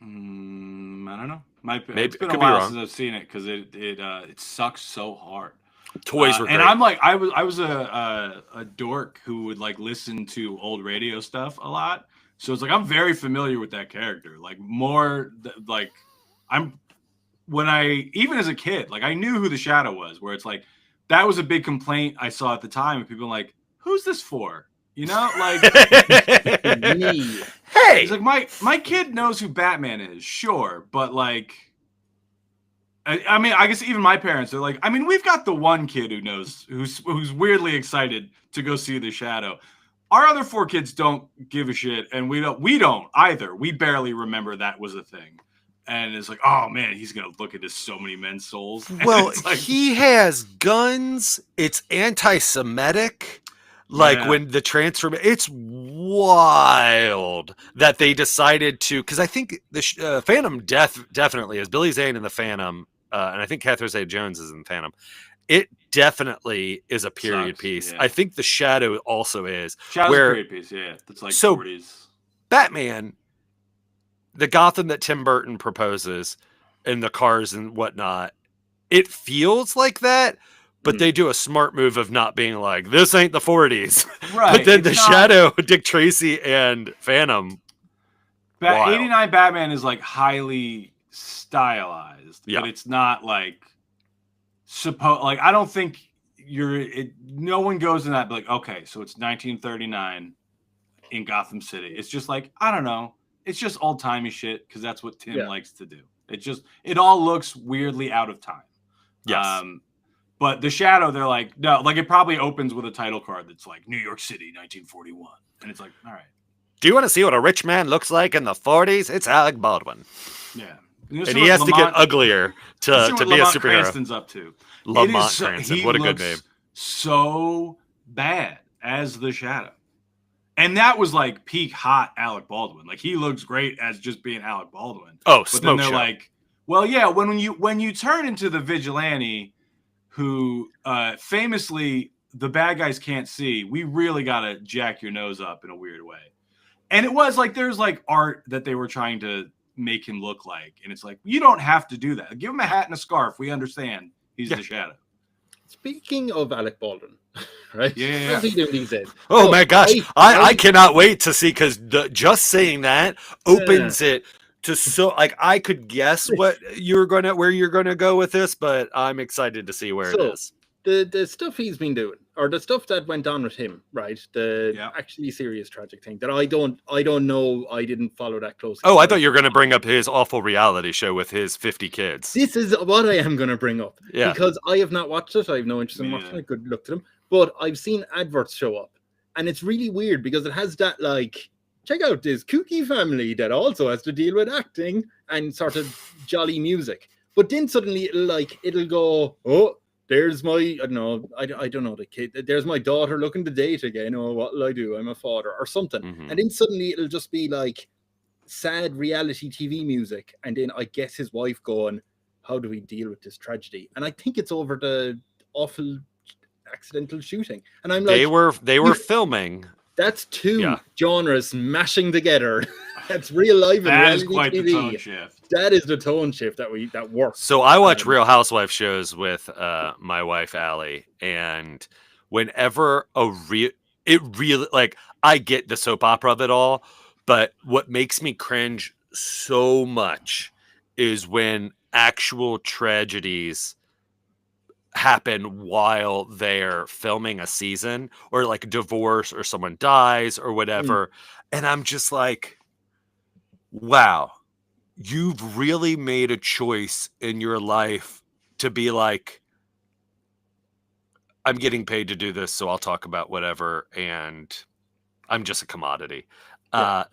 I don't know. Maybe It's been it a could be while wrong. since I've seen it because it sucks so hard. Toys were great. And I'm like, I was a dork who would like listen to old radio stuff a lot. So it's like I'm very familiar with that character. Like like even as a kid, like I knew who the Shadow was. Where it's like that was a big complaint I saw at the time, and people were like, "Who's this for?" You know, like me. Hey, it's like my kid knows who Batman is, sure, but like. I mean, I guess even my parents are like, I mean, we've got the one kid who knows, who's weirdly excited to go see The Shadow. Our other 4 kids don't give a shit, and we don't either. We barely remember that was a thing. And it's like, oh man, he's gonna look into so many men's souls. And well, it's like, he has guns. It's anti-Semitic. Like Yeah. when the transform, it's wild that they decided to. Because I think the Phantom definitely is Billy Zane in the Phantom, and I think Catherine Zeta-Jones is in the Phantom. It definitely is a period Sucks, piece. yeah. I think the Shadow also is. Shadow's where- a great piece, yeah. That's like So- 40s. Batman, the Gotham that Tim Burton proposes, and the cars and whatnot, it feels like that. But they do a smart move of not being like, this ain't the 40s. Right. But then the it's not- Shadow, Dick Tracy, and Phantom. Wild. 89 Batman is like highly stylized, Yeah. but it's not like like I don't think no one goes in that like, okay, so it's 1939 in Gotham City. It's just like, I don't know. It's just old timey shit because that's what Tim likes to do. It all looks weirdly out of time. Yes. But the Shadow, they're like, no, like it probably opens with a title card that's like New York City, 1941. And it's like, all right. Do you want to see what a rich man looks like in the 40s? It's Alec Baldwin. Yeah. And he has to get uglier to be a superhero. Cranston's up to. Lamont Cranston. He What a good looks name. So bad as the Shadow. And that was like peak hot Alec Baldwin. Like he looks great as just being Alec Baldwin. Oh, But then smoke they're show. like, well, yeah, when you turn into the vigilante who famously the bad guys can't see, we really gotta jack your nose up in a weird way. And it was like there's like art that they were trying to make him look like, and it's like you don't have to do that. Give him a hat and a scarf. We understand he's the Shadow. Speaking of Alec Baldwin, right? Yeah. What's he doing these days? Oh So, my gosh, I cannot wait to see, because just saying that opens it to so like I could guess where you're gonna go with this, but I'm excited to see where it is. The stuff he's been doing, or the stuff that went on with him, right? The actually serious tragic thing that I don't know, I didn't follow that closely. Oh, I thought you were going to bring up his awful reality show with his 50 kids. This is what I am going to bring up, because I have not watched it. I have no interest in watching it. Good luck to them. But I've seen adverts show up, and it's really weird because it has that like, check out this kooky family that also has to deal with acting and sort of jolly music. But then suddenly it'll go, oh, there's my, I don't know the kid. There's my daughter looking to date again. Oh, what'll I do? I'm a father or something. Mm-hmm. And then suddenly it'll just be like sad reality TV music. And then I guess his wife going, how do we deal with this tragedy? And I think it's over the awful accidental shooting. And I'm like, they were filming. That's two genres mashing together. That's real life and reality is quite TV. The tone shift. That is the tone shift that works. So I watch Real Housewife shows with my wife Allie, and whenever it really like I get the soap opera of it all, but what makes me cringe so much is when actual tragedies happen while they're filming a season, or like a divorce or someone dies or whatever. And I'm just like, wow, you've really made a choice in your life to be like, I'm getting paid to do this, so I'll talk about whatever, and I'm just a commodity.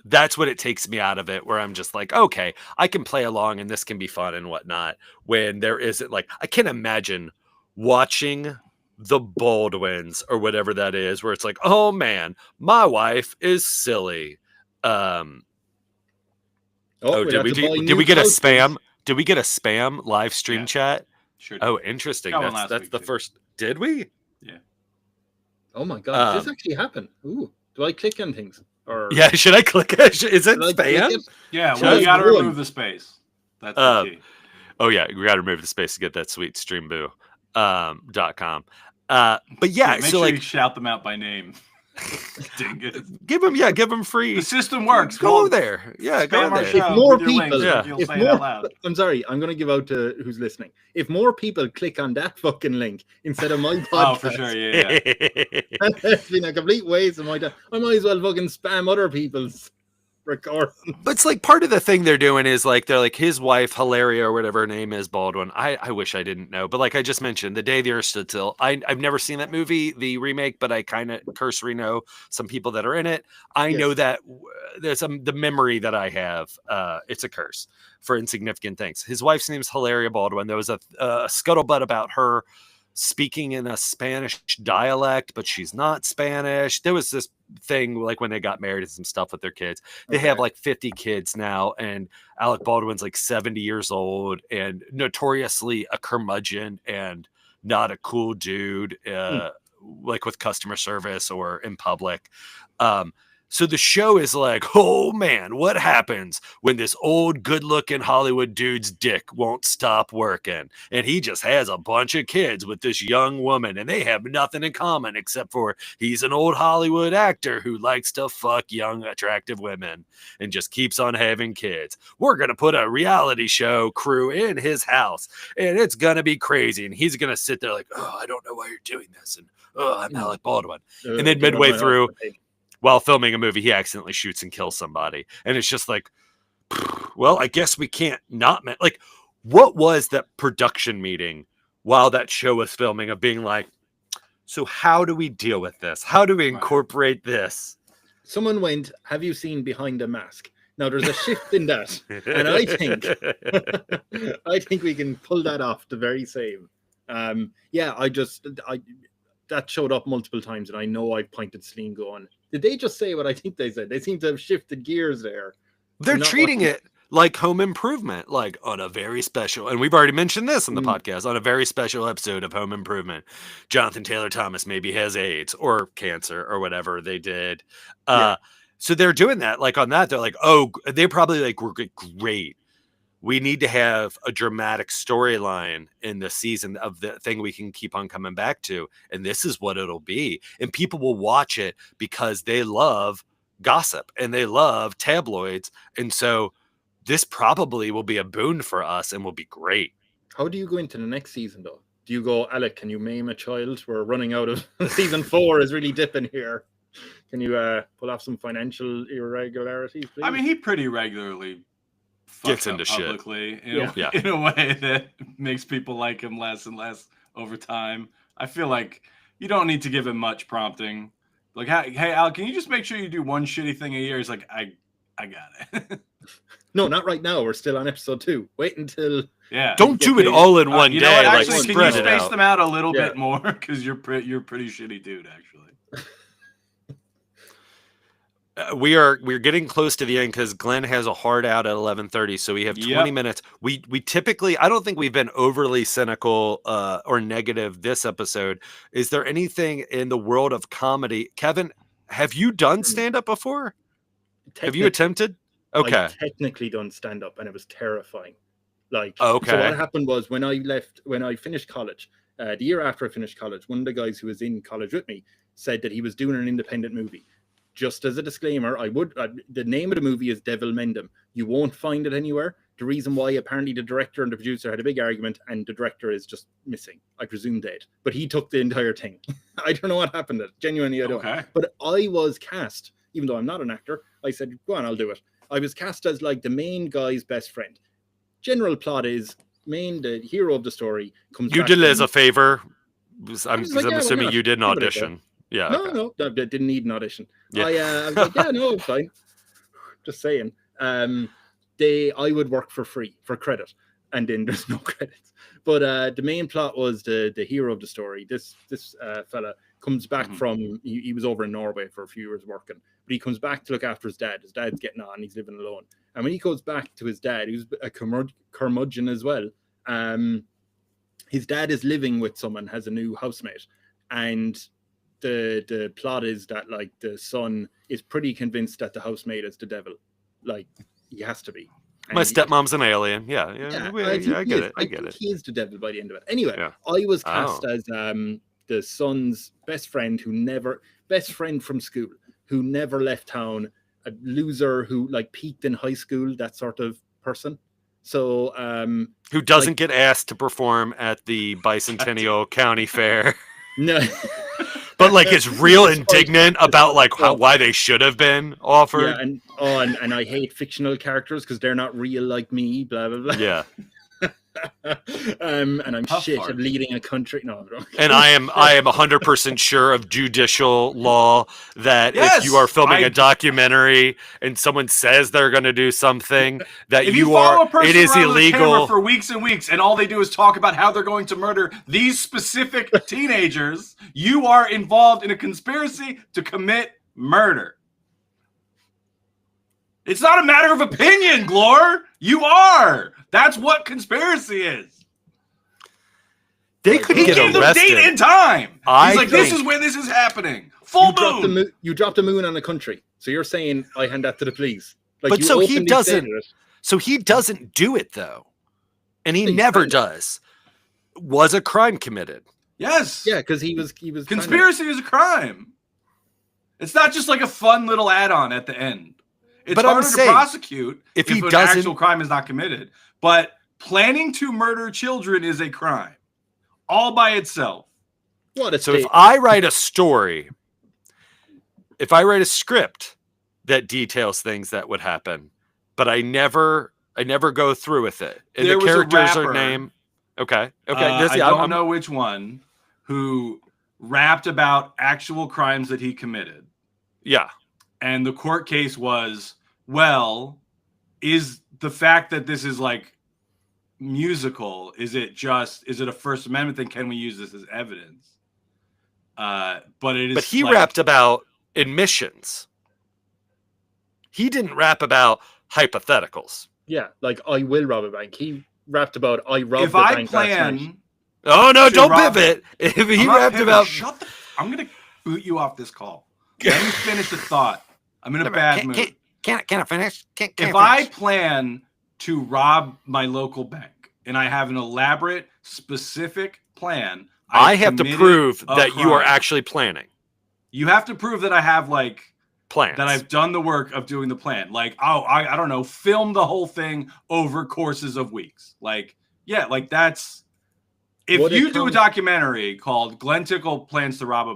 That's what it takes me out of it, where I'm just like, okay, I can play along and this can be fun and whatnot, when there isn't like, I can't imagine watching the Baldwins or whatever that is, where it's like, oh man, my wife is silly. Did we get a spam? Did we get a spam live stream chat? Sure. Oh, interesting. That's the first. Did we? Yeah. Oh my god, did this actually happen? Ooh, do I click on things? Or yeah, should I click it? Is it spam? Yeah, well, you got to remove the space. That's the key. Oh yeah, we got to remove the space to get that sweet streamboo.com. But yeah, make so sure like you shout them out by name. give them free. The system works. Go there. Yeah, go there. If more people, I'm sorry, I'm going to give out to who's listening. If more people click on that fucking link instead of my podcast, oh, for sure, yeah. It's been a complete waste of my time. I might as well fucking spam other people's recording. But it's like part of the thing they're doing is like they're like his wife Hilaria or whatever her name is, Baldwin. I wish I didn't know, but like I just mentioned, The Day the Earth Stood Still. I've never seen that movie, the remake, but I kind of cursory know some people that are in it. I know that there's the memory that I have. It's a curse for insignificant things. His wife's name is Hilaria Baldwin. There was a scuttlebutt about her speaking in a Spanish dialect, but she's not Spanish. There was this thing like when they got married and some stuff with their kids. They have like 50 kids now, and Alec Baldwin's like 70 years old and notoriously a curmudgeon and not a cool dude, like with customer service or in public. So the show is like, oh man, what happens when this old good-looking Hollywood dude's dick won't stop working? And he just has a bunch of kids with this young woman, and they have nothing in common except for he's an old Hollywood actor who likes to fuck young, attractive women and just keeps on having kids. We're going to put a reality show crew in his house, and it's going to be crazy. And he's going to sit there like, oh, I don't know why you're doing this. And oh, I'm Alec Baldwin. And then midway through, while filming a movie, he accidentally shoots and kills somebody. And it's just like, well, I guess we can't not... Like, what was that production meeting while that show was filming of being like, so how do we deal with this? How do we incorporate this? Someone went, have you seen Behind a Mask? Now, there's a shift in that. And I think we can pull that off the very same. That showed up multiple times, and I know I've pointed Celine going, did they just say what I think they said? They seem to have shifted gears there. They're treating it like Home Improvement, like on a very special, and we've already mentioned this in the podcast, on a very special episode of Home Improvement. Jonathan Taylor Thomas maybe has AIDS or cancer or whatever they did. So they're doing that. Like on that, they're like, oh, they're probably like, we're great. We need to have a dramatic storyline in the season of the thing we can keep on coming back to. And this is what it'll be. And people will watch it because they love gossip and they love tabloids. And so this probably will be a boon for us and will be great. How do you go into the next season, though? Do you go, Alec, can you maim a child? We're running out of season 4 is really dipping here. Can you pull off some financial irregularities, please? I mean, he pretty regularly Gets fucks into up shit. publicly Yeah. in a way that makes people like him less and less over time. I feel like you don't need to give him much prompting. Like, hey, Al, can you just make sure you do one shitty thing a year? He's like, I got it. No, not right now. We're still on episode 2. Wait until... Yeah. Don't do it all in one you day. know what? Like, Actually, can you spread it space out. them out a little Yeah. bit more? Because you're a pretty shitty dude, actually. We're getting close to the end because Glenn has a hard out at 11:30, so we have 20 Yep. minutes. We typically, I don't think we've been overly cynical or negative this episode. Is there anything in the world of comedy, Kevin? Have you done stand up before? Have you attempted? Okay. I technically done stand up, and it was terrifying. Like, Oh, okay. So what happened was when I finished college, the year after I finished college, one of the guys who was in college with me said that he was doing an independent movie. Just as a disclaimer, the name of the movie is Devil Mendham. You won't find it anywhere. The reason why, apparently the director and the producer had a big argument, and the director is just missing. I presume dead. But he took the entire thing. I don't know what happened. Genuinely, I don't. Okay. But I was cast, even though I'm not an actor, I said, go on, I'll do it. I was cast as like the main guy's best friend. General plot is the hero of the story comes You back did it from- as a favor. I'm was like, yeah, why assuming not? you did an Give it a go. audition. Yeah. No, okay. no, I didn't need an audition. Yeah. I was like, yeah, no, fine. Just saying. I would work for free for credit, and then there's no credits. But the main plot was the hero of the story. This fella comes back Mhm. from he was over in Norway for a few years working, but he comes back to look after his dad. His dad's getting on, he's living alone, and when he goes back to his dad, who's a curmudgeon as well, his dad is living with someone, has a new housemate, and the plot is that like the son is pretty convinced that the housemate is the devil, like he has to be. My And stepmom's an alien. Yeah. I I get it. I get think it. he is the devil by the end of it. Anyway, Yeah. I was cast Oh. as the son's best friend from school who never left town, a loser who like peaked in high school, that sort of person. So Who doesn't get asked to perform at the Bicentennial County Fair, no. but like is real It's indignant fine. about like why they should have been offered. Yeah, and I hate fictional characters because they're not real like me. Blah blah blah. Yeah. And I'm Tough shit part. at leading a country. No, I don't. And I am 100% sure of judicial law that Yes, if you are filming I- a documentary and someone says they're going to do something that If you you follow are, a person it is around with a camera illegal. for weeks and weeks, and all they do is talk about how they're going to murder these specific teenagers, you are involved in a conspiracy to commit murder. It's not a matter of opinion, Glor. You are. That's what conspiracy is. They could He get gave them arrested. date and time. I He's like, this think- is where this is happening. Full moon. You dropped the moon on the country. So you're saying I hand that to the police? Like, But you so he openly doesn't- stated it. So he doesn't do it though, and he He's never kind does. Was a crime committed? Yes. Yeah, because he was kind of- Conspiracy is a crime. It's not just like a fun little add-on at the end. It's But I'm harder saying, to prosecute if if he an doesn't- actual crime is not committed. But planning to murder children is a crime, all by itself. What a So if state. I write a story, if I write a script that details things that would happen, but I never go through with it, and There the was a characters are rapper, named. Okay. I don't know which one, who rapped about actual crimes that he committed. Yeah. And the court case was, well, is the fact that this is like musical, is it a First Amendment thing? Can we use this as evidence? But it is. But he like, rapped about admissions. He didn't rap about hypotheticals. Yeah, like I will rob a bank. He rapped about I robbed If the I bank last night. plan, Oh no! To Don't rob pivot. If he I'm not rapped pivoting. about, Shut the. I'm gonna boot you off this call. Let me finish the thought. I'm in a bad mood. Can I finish? If I plan to rob my local bank and I have an elaborate, specific plan, I have to prove a that you are crime. actually planning You have to prove that I have like plans. that I've done the work of doing the plan. Like, oh, I don't know, film the whole thing over courses of weeks. Like, yeah, like that's if Would it you do a come- documentary called Glenn Tickle Plans to Rob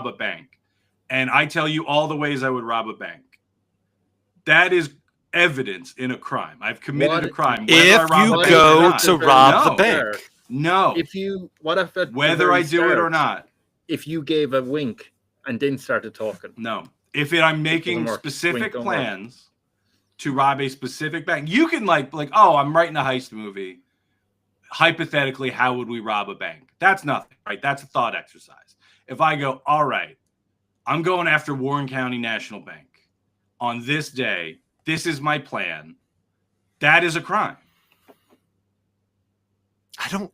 a Bank, and I tell you all the ways I would rob a bank, that is evidence in a crime. I've committed What- a crime. if I rob you a bank go or not. to No. rob the No. bank, No. If you, what if at the Whether very I do it or start, not. if you gave a wink and then started talking, No. If I'm making work. specific Wink, don't work. plans to rob a specific bank, you can like, oh, I'm writing a heist movie. Hypothetically, how would we rob a bank? That's nothing, right? That's a thought exercise. If I go, all right, I'm going after Warren County National Bank on this day. This is my plan. That is a crime. I don't.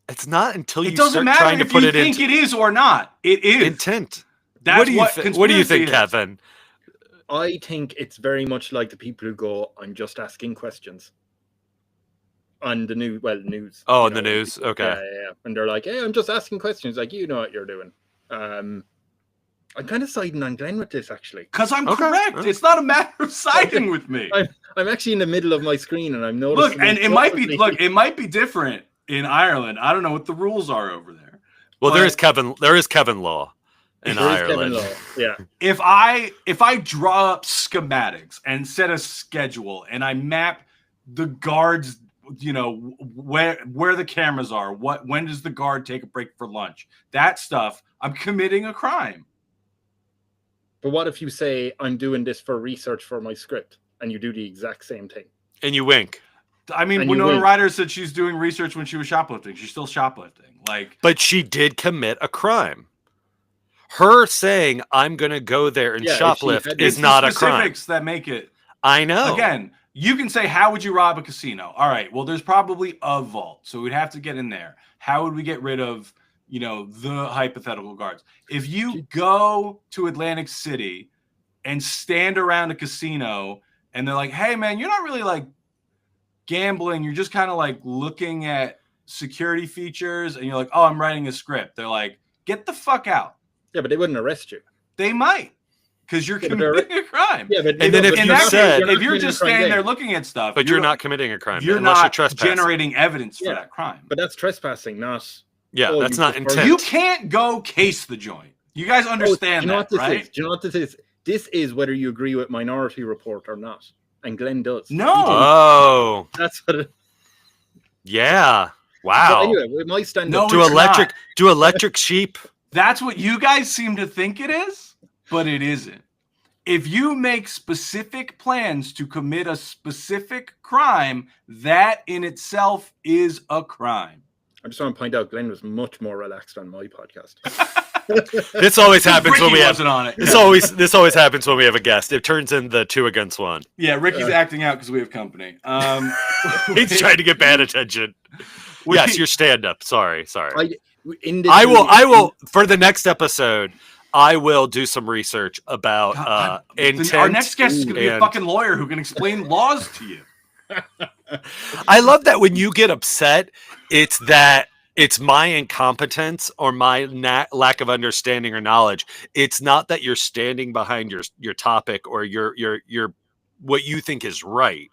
It's not until you It doesn't start matter trying to if put you it think into it is or not. It is. intent. That's What do you what think? What do you think, conspiracy is. Kevin? I think it's very much like the people who go, "I'm just asking questions." On the news, news. Oh, you on the know, news. Okay. Yeah. And they're like, "Hey, I'm just asking questions." Like, you know what you're doing. I'm kind of siding on Glenn with this, actually. Because I'm Okay. correct. It's not a matter of siding with me. I'm actually in the middle of my screen, and I'm noticing. Look, and it might be different in Ireland. I don't know what the rules are over there. Well, But- there is Kevin Law in There is Kevin Ireland. Law. Yeah. If I draw up schematics and set a schedule and I map the guards, where the cameras are, when does the guard take a break for lunch? That stuff, I'm committing a crime. But what if you say, "I'm doing this for research for my script," and you do the exact same thing? And you wink. I mean, And you Winona wink. Ryder said she's doing research when she was shoplifting. She's still shoplifting. Like, But she did commit a crime. Her saying, I'm going to go there and Yeah, if she shoplift had- is it's not the a crime. specifics that make it. I know. Again, you can say, how would you rob a casino? All right, well, there's probably a vault, so we'd have to get in there. How would we get rid of, the hypothetical guards? If you go to Atlantic City and stand around a casino and they're like, hey, man, you're not really like gambling. You're just kind of like looking at security features and you're like, oh, I'm writing a script. They're like, get the fuck out. Yeah, but they wouldn't arrest you. They might, because you're Yeah, but they're- committing a crime. Yeah, but And then if In you that said- case, if you're just standing there looking, looking at stuff, But you're not committing a crime you're unless you're not trespassing. generating evidence for Yeah. that crime. but that's trespassing, not. Yeah, Oh, that's you not prefer- intent. You can't go case the joint. You guys understand do you know what that, this right? is? Do you know what this is? This is whether you agree with Minority Report or not, and Glenn does. No. He does. Oh, That's what. yeah. But Wow. anyway, we might stand No, up. do it's electric not. do electric sheep? That's what you guys seem to think it is, but it isn't. If you make specific plans to commit a specific crime, that in itself is a crime. I just want to point out, Glenn was much more relaxed on my podcast. This always happens Ricky when we have wasn't on it. this Yeah. always happens when we have a guest. It turns into 2 against 1. Yeah, Ricky's acting out because we have company. He's trying to get bad attention. we- Yes, your stand up. Sorry. I I will for the next episode. I will do some research about God, intent. Our next guest is going to be a and- fucking lawyer who can explain laws to you. I love that when you get upset, it's my incompetence or my lack of understanding or knowledge. It's not that you're standing behind your topic or your what you think is right.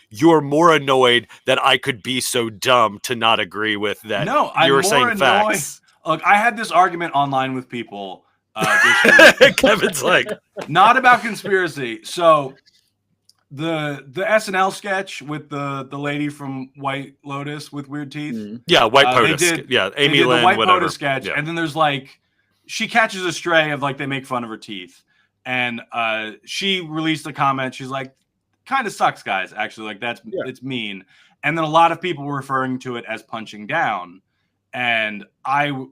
You're more annoyed that I could be so dumb to not agree with that. No, I'm you're more saying annoyed. facts. Look, I had this argument online with people this week. Kevin's like, Not about conspiracy. So the SNL sketch with the lady from White Lotus with weird teeth. Mm. yeah, White They POTUS. did- Yeah, They Amy did Lynn, the White whatever. POTUS sketch, Yeah. and then there's like she catches a stray of like they make fun of her teeth, and she released a comment. She's like, "Kind of sucks, guys. Actually, like it's mean." And then a lot of people were referring to it as punching down, and I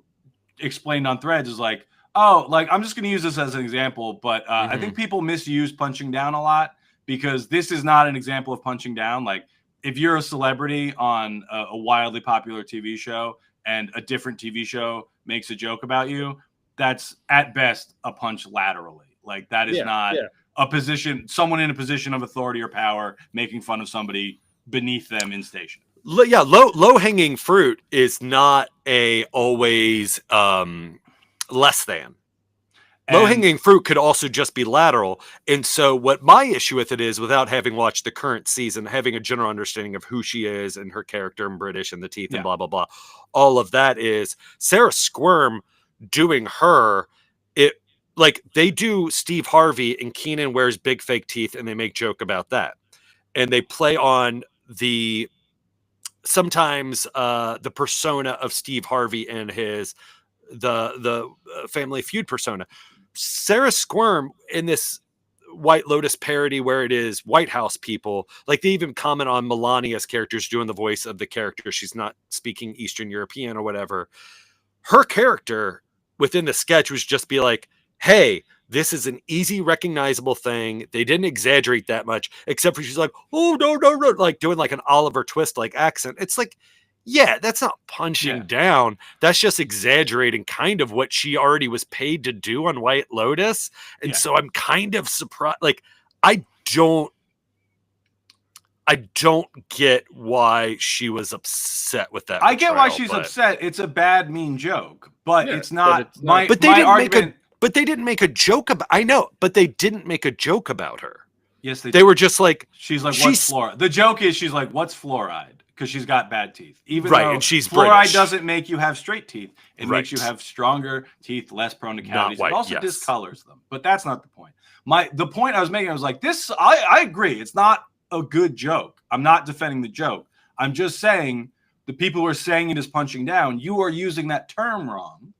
explained on Threads is like, oh, like I'm just going to use this as an example, but I think people misuse punching down a lot because this is not an example of punching down. Like if you're a celebrity on a wildly popular TV show and a different TV show makes a joke about you, that's at best a punch laterally. Like that is not someone in a position of authority or power making fun of somebody beneath them in station. Low hanging fruit is not always less than. Low hanging fruit could also just be lateral. And so what my issue with it is, without having watched the current season, having a general understanding of who she is and her character and British and the teeth and blah, blah, blah, all of that is Sarah Squirm doing her. It like they do Steve Harvey and Keenan wears big fake teeth and they make joke about that. And they play on sometimes the persona of Steve Harvey and the Family Feud persona. Sarah Squirm in this White Lotus parody where it is White House people, like they even comment on Melania's characters doing the voice of the character. She's not speaking Eastern European or whatever. Her character within the sketch was just be like, hey, this is an easy recognizable thing. They didn't exaggerate that much, except for she's like, oh, no, like doing like an Oliver Twist like accent. It's like, yeah, that's not punching down. That's just exaggerating kind of what she already was paid to do on White Lotus. And so I'm kind of surprised. Like, I don't get why she was upset with that. I get why she's upset. It's a bad, mean joke, but it's not. But they didn't make a joke about. I know, but they didn't make a joke about her. Yes, they were just like, she's like, what's fluoride? The joke is she's like, what's fluoride? Because she's got bad teeth. Even right, though and she's fluoride British. doesn't make you have straight teeth. It makes you have stronger teeth, less prone to cavities. Not white, it also discolors them. But that's not the point. The point I was making, I was like, this, I agree. It's not a good joke. I'm not defending the joke. I'm just saying the people who are saying it is punching down, you are using that term wrong.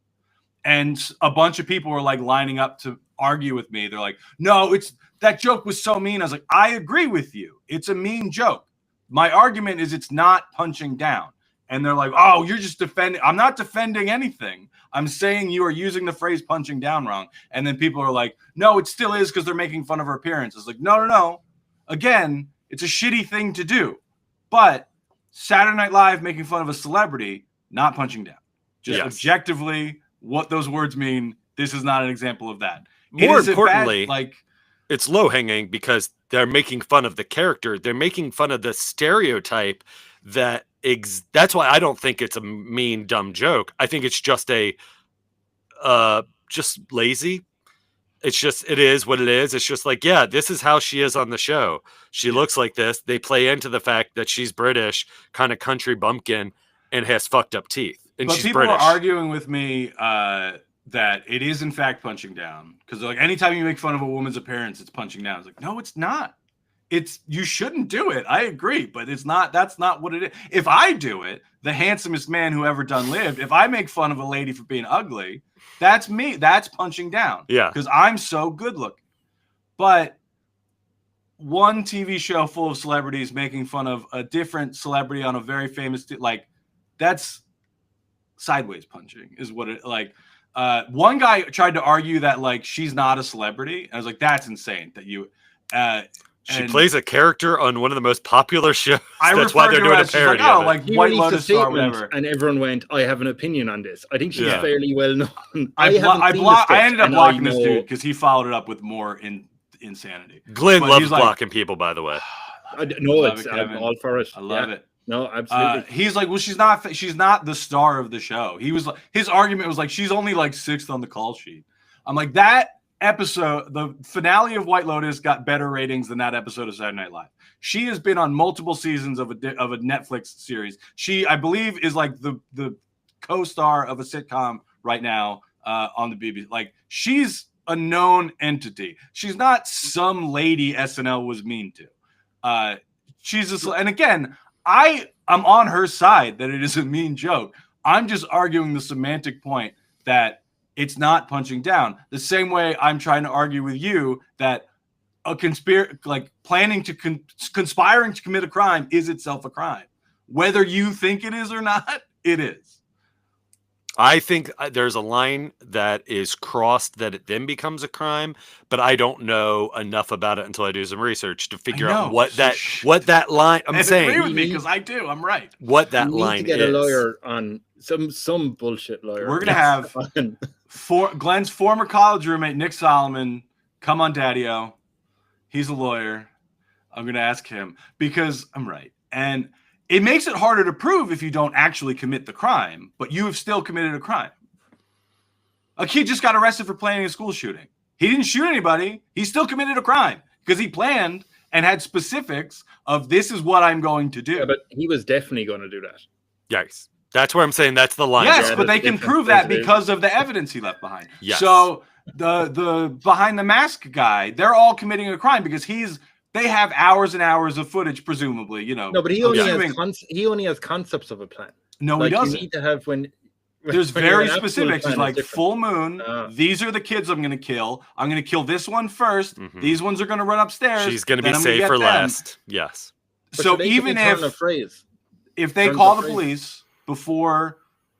And a bunch of people were like lining up to argue with me. They're like, no, that joke was so mean. I was like, I agree with you. It's a mean joke. My argument is it's not punching down. And they're like, oh, you're just defending. I'm not defending anything. I'm saying you are using the phrase punching down wrong. And then people are like, no, it still is because they're making fun of her appearance. It's like, no. Again, it's a shitty thing to do. But Saturday Night Live making fun of a celebrity, not punching down. Just objectively what those words mean. This is not an example of that. More importantly, it's low hanging because they're making fun of the character. They're making fun of the stereotype that's why I don't think it's a mean, dumb joke. I think it's just just lazy. It is what it is. It's just like, yeah, this is how she is on the show. She looks like this. They play into the fact that she's British, kind of country bumpkin, and has fucked up teeth. And but she's people British. are arguing with me that it is in fact punching down, because like anytime you make fun of a woman's appearance, it's punching down. It's like, no, it's not. You shouldn't do it. I agree, but it's not. That's not what it is. If I do it, the handsomest man who ever done lived, if I make fun of a lady for being ugly, that's me. That's punching down. Yeah, because I'm so good looking. But one TV show full of celebrities making fun of a different celebrity on a very famous that's sideways punching is what it like. One guy tried to argue that like she's not a celebrity. I was like, that's insane that you she plays a character on one of the most popular shows. That's why they're doing a parody. Like White Lotus or whatever. And everyone went, I have an opinion on this. I think she's fairly well known. I ended up blocking this dude because he followed it up with more insanity. Glenn loves blocking people, by the way. I'm all for it. I love it. No, absolutely. He's like, well, she's not the star of the show. He was like, his argument was like, she's only like 6th on the call sheet. I'm like, that episode, the finale of White Lotus got better ratings than that episode of Saturday Night Live. She has been on multiple seasons of a Netflix series. She, I believe, is like the co-star of a sitcom right now on the BBC. Like, she's a known entity. She's not some lady SNL was mean to. And again, I'm on her side that it is a mean joke. I'm just arguing the semantic point that it's not punching down. The same way I'm trying to argue with you that a planning to conspiring to commit a crime is itself a crime. Whether you think it is or not, it is. I think there's a line that is crossed that it then becomes a crime, but I don't know enough about it until I do some research to figure out what that line. I'm saying, agree with me because I do. I'm right. What that line is. Need to get a lawyer on some bullshit lawyer. We're gonna have Glenn's former college roommate Nick Solomon come on Daddy-O. He's a lawyer. I'm going to ask him because I'm right. And it makes it harder to prove if you don't actually commit the crime, but you have still committed a crime. A kid just got arrested for planning a school shooting. He didn't shoot anybody. He still committed a crime because he planned and had specifics of this is what I'm going to do. Yeah, but he was definitely going to do that. Yikes. That's where I'm saying that's the line. Yes, Yeah, but they that's can different. prove that because of the evidence he left behind. Yes. So the behind the mask guy, they're all committing a crime because they have hours and hours of footage, presumably. No, but he only has concepts of a plan. No, Like he doesn't. you need to have when There's when very your actual specifics. plan It's is like different. full moon. These are the kids I'm going to kill. I'm going to kill this one first. Mhm. These ones are going to run upstairs. She's going to then be I'm gonna safe get for them. last. Yes. But So they could even be turning a if phrase. they turns call the the phrase. police before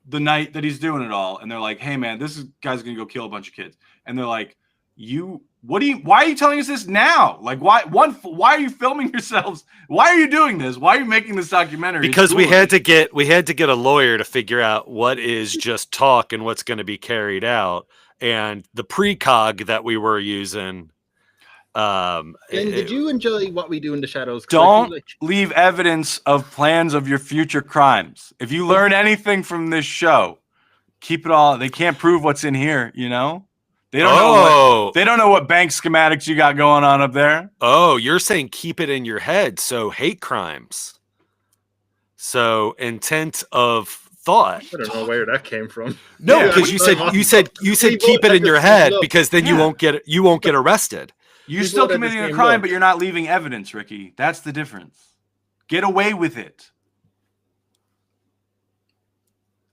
the night that he's doing it all, and they're like, "Hey man, guy's going to go kill a bunch of kids," and they're like, why are you telling us this now? Like, why are you filming yourselves? Why are you doing this? Why are you making this documentary? Because we had to get a lawyer to figure out what is just talk and what's going to be carried out, and the precog that we were using. Did you enjoy What We Do in the Shadows? 'Cause I Don't feel like- leave evidence of plans of your future crimes. If you learn anything from this show, keep it all. They can't prove what's in here, you know? They don't know what bank schematics you got going on up there. Oh, you're saying keep it in your head. So hate crimes. So intent of thought. I don't know where that came from. No, Yeah. because you said We keep both it in had your the same head look. because then Yeah. you won't get arrested. You're We still both had the committing a same crime, look. but you're not leaving evidence, Ricky. That's the difference. Get away with it.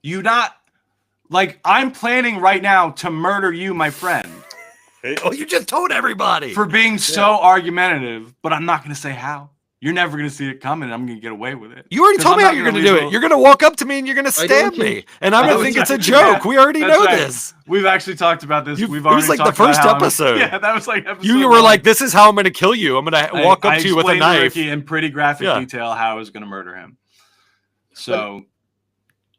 You not like I'm planning right now to murder you, my friend, Oh, you just told everybody. for being so argumentative, but I'm not going to say how. You're never going to see it coming, and I'm going to get away with it. You already 'Cause told I'm me how not you're gonna going to do leave it. a- You're going to walk up to me and you're going to I don't stab me, think- and I'm I going to was think it's a like, joke. yeah, We already that's know right. this. We've actually talked about this. It We've was already like the talked about first how I'm- episode. Yeah, that was like episode You were one. like, "This is how I'm going to kill you. I'm going to walk up to you with a explained to knife." Ricky in pretty graphic Yeah. detail how I was going to murder him. So,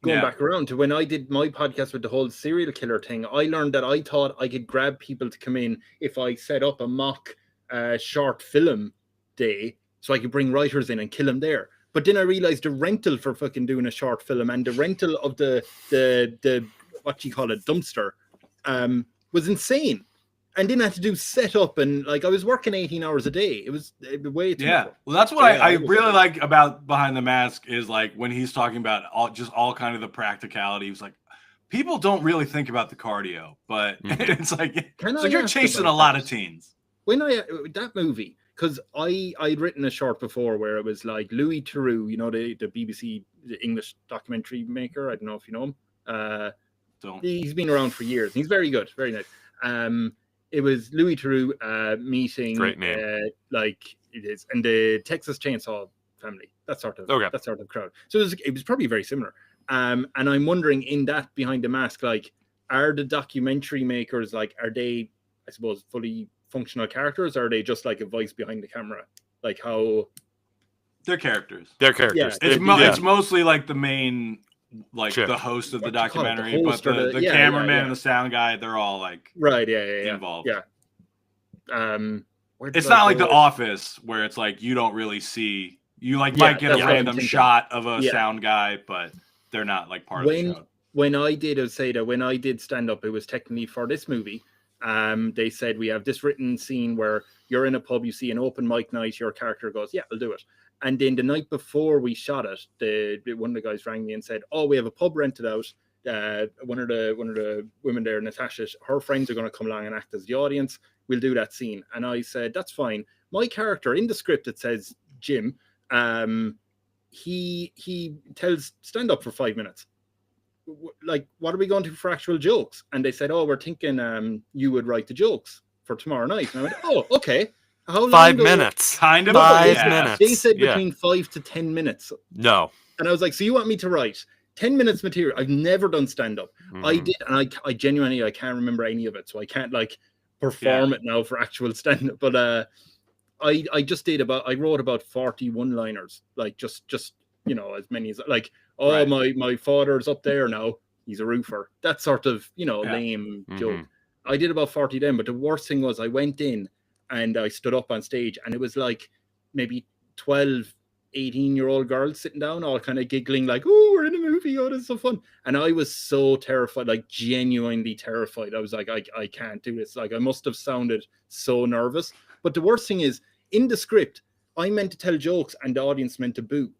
Going yeah. back around to when I did my podcast with the whole serial killer thing, I learned that I thought I could grab people to come in if I set up a mock short film day, so I could bring writers in and kill them there. But then I realized the rental for fucking doing a short film and the rental of the what you call it, dumpster, was insane. And then I had to do setup and like I was working 18 hours a day. It was way too Yeah, much. well, that's what So, yeah, I it was really good. like about Behind the Mask is like when he's talking about all kind of the practicality. He was like, people don't really think about the cardio, but Mhm. it's like, Can it's I like you're ask chasing a about lot that? of teens. When I that movie, because I'd written a short before where it was like Louis Theroux, you know, the BBC the English documentary maker. I don't know if you know him. Don't. He's been around for years. He's very good, very nice. It was Louis Theroux meeting Great name. like it is, and the Texas Chainsaw Family. That sort of crowd. So it was probably very similar. And I'm wondering in that Behind the Mask, like, are the documentary makers like, are they, I suppose, fully functional characters, or are they just like a voice behind the camera? Like how They're characters. Their characters. Yeah, It's mostly like the main, like Sure. the host of the What do you call it? The documentary, but host or the the- yeah, cameraman yeah. and the sound guy, they're all like right? Yeah. involved. Yeah. Where did It's I not like go The with- Office where it's like you don't really see. You like Yeah, might get that's a what I'm random thinking. shot of a Yeah. sound guy, but they're not like part of the show. When I did, I'd say that when I did stand up, it was technically for this movie. They said we have this written scene where you're in a pub, you see an open mic night, your character goes, "Yeah, I'll do it." And then the night before we shot it, one of the guys rang me and said, "Oh, we have a pub rented out. One of the women there, Natasha, her friends are going to come along and act as the audience. We'll do that scene." And I said, "That's fine." My character in the script, it says Jim. He tells stand up for 5 minutes. Like, what are we going to for actual jokes? And they said, "Oh, we're thinking you would write the jokes for tomorrow night." And I went, "Oh, okay. How long 5 do- minutes. Kind of. No, but 5 they- minutes. They said Yeah. between 5 to 10 minutes. No. And I was like, "So you want me to write 10 minutes material?" I've never done stand up. I Mhm. did, and I genuinely I can't remember any of it, so I can't like perform it now for actual stand up. But I just did I wrote about 40 one-liners, like just you know, as many as like, "Oh, Right. my father's up there now. He's a roofer." That sort of, you know, Yeah. lame Mhm. joke. I did about 40 then, but the worst thing was I went in and I stood up on stage, and it was like maybe 12, 18-year-old girls sitting down, all kind of giggling, like, "Oh, we're in a movie! Oh, this is so fun!" And I was so terrified, like genuinely terrified. I was like, I can't do this. Like, I must have sounded so nervous. But the worst thing is, in the script, I meant to tell jokes, and the audience meant to boo.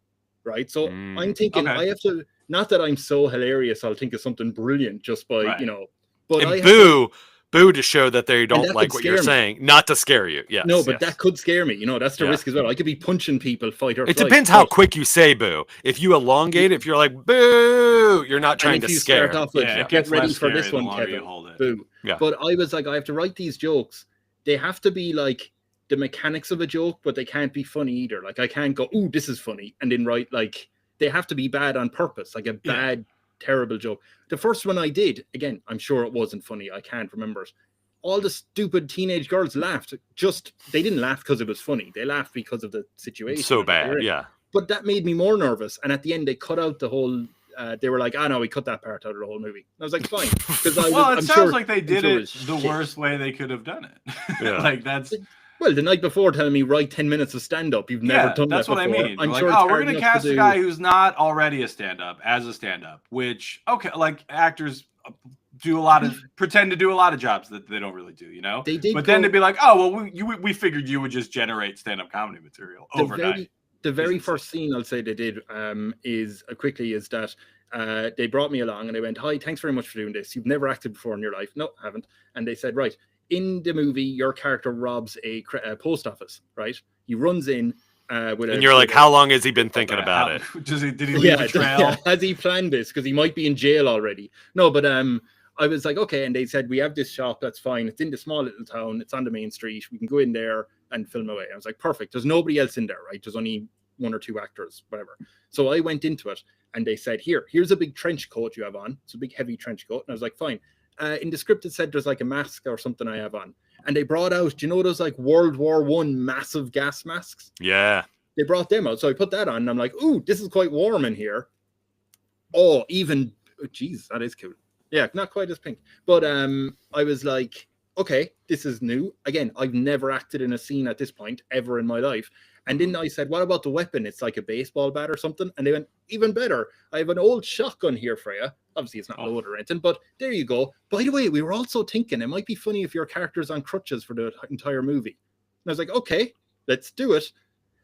Right? So I'm thinking okay. I have to. Not that I'm so hilarious, I'll think of something brilliant just by Right. you know. But And I have boo to show that they don't that like could what you're scare me. saying, not to scare you. Yes. No, but yes. that could scare me. You know, that's the Yeah. risk as well. I could be punching people, fight or It flight. depends how but- quick you say boo. If you elongate, if you're like boo, you're not trying and to if you scare. start off with, Yeah, it get gets ready less for this scary the one, longer you Kevin. hold it. Boo. Yeah. But I was like, I have to write these jokes. They have to be like the mechanics of a joke, but they can't be funny either. Like, I can't go, "Ooh, this is funny," and then write like, they have to be bad on purpose, like a bad, terrible joke. The first one I did, again, I'm sure it wasn't funny. I can't remember it. All the stupid teenage girls laughed. They didn't laugh because it was funny. They laughed because of the situation. So and what they were bad. in. Yeah. But that made me more nervous. And at the end, they cut out the whole. They were like, "Oh no, we cut that part out of the whole movie." And I was like, "Fine," because Well, it I'm sounds sure, like they did sure it it was the shit. worst way they could have done it. Yeah. Like that's Well, the night before, telling me write 10 minutes of stand up. You've never done that's that what before. I mean. I'm Like, sure. oh, we're gonna cast a guy who's not already a stand-up as a stand-up, which like actors do a lot of pretend to do a lot of jobs that they don't really do, you know. They did, but then they'd be like, "Oh, well, we figured you would just generate stand-up comedy material overnight." The very Isn't first scene I'll say they did is that they brought me along and they went, "Hi, thanks very much for doing this. You've never acted before in your life." "No, haven't." And they said, "Right, in the movie, your character robs a post office, right? He runs in with And you're like, how long has he been thinking about it? Did he leave a trail? Has he planned this? Because he might be in jail already." No, but I was like, "Okay." And they said, "We have this shop. That's fine. It's in the small little town. It's on the main street. We can go in there and film away." I was like, "Perfect. There's nobody else in there, right? There's only one or two actors, whatever." So I went into it and they said, here's a big trench coat you have on. It's a big, heavy trench coat. And I was like, "Fine." In the script, it said there's like a mask or something I have on. And they brought out, do you know those like World War I massive gas masks? Yeah. They brought them out. So I put that on and I'm like, "Ooh, this is quite warm in here." Oh, geez, that is cool. Yeah, not quite as pink. But I was like, okay, this is new. Again, I've never acted in a scene at this point ever in my life. And then I said, "What about the weapon? It's like a baseball bat or something." And they went, "Even better. I have an old shotgun here for you." Obviously, it's not loaded or anything, but there you go. By the way, we were also thinking it might be funny if your character's on crutches for the entire movie. And I was like, "Okay, let's do it."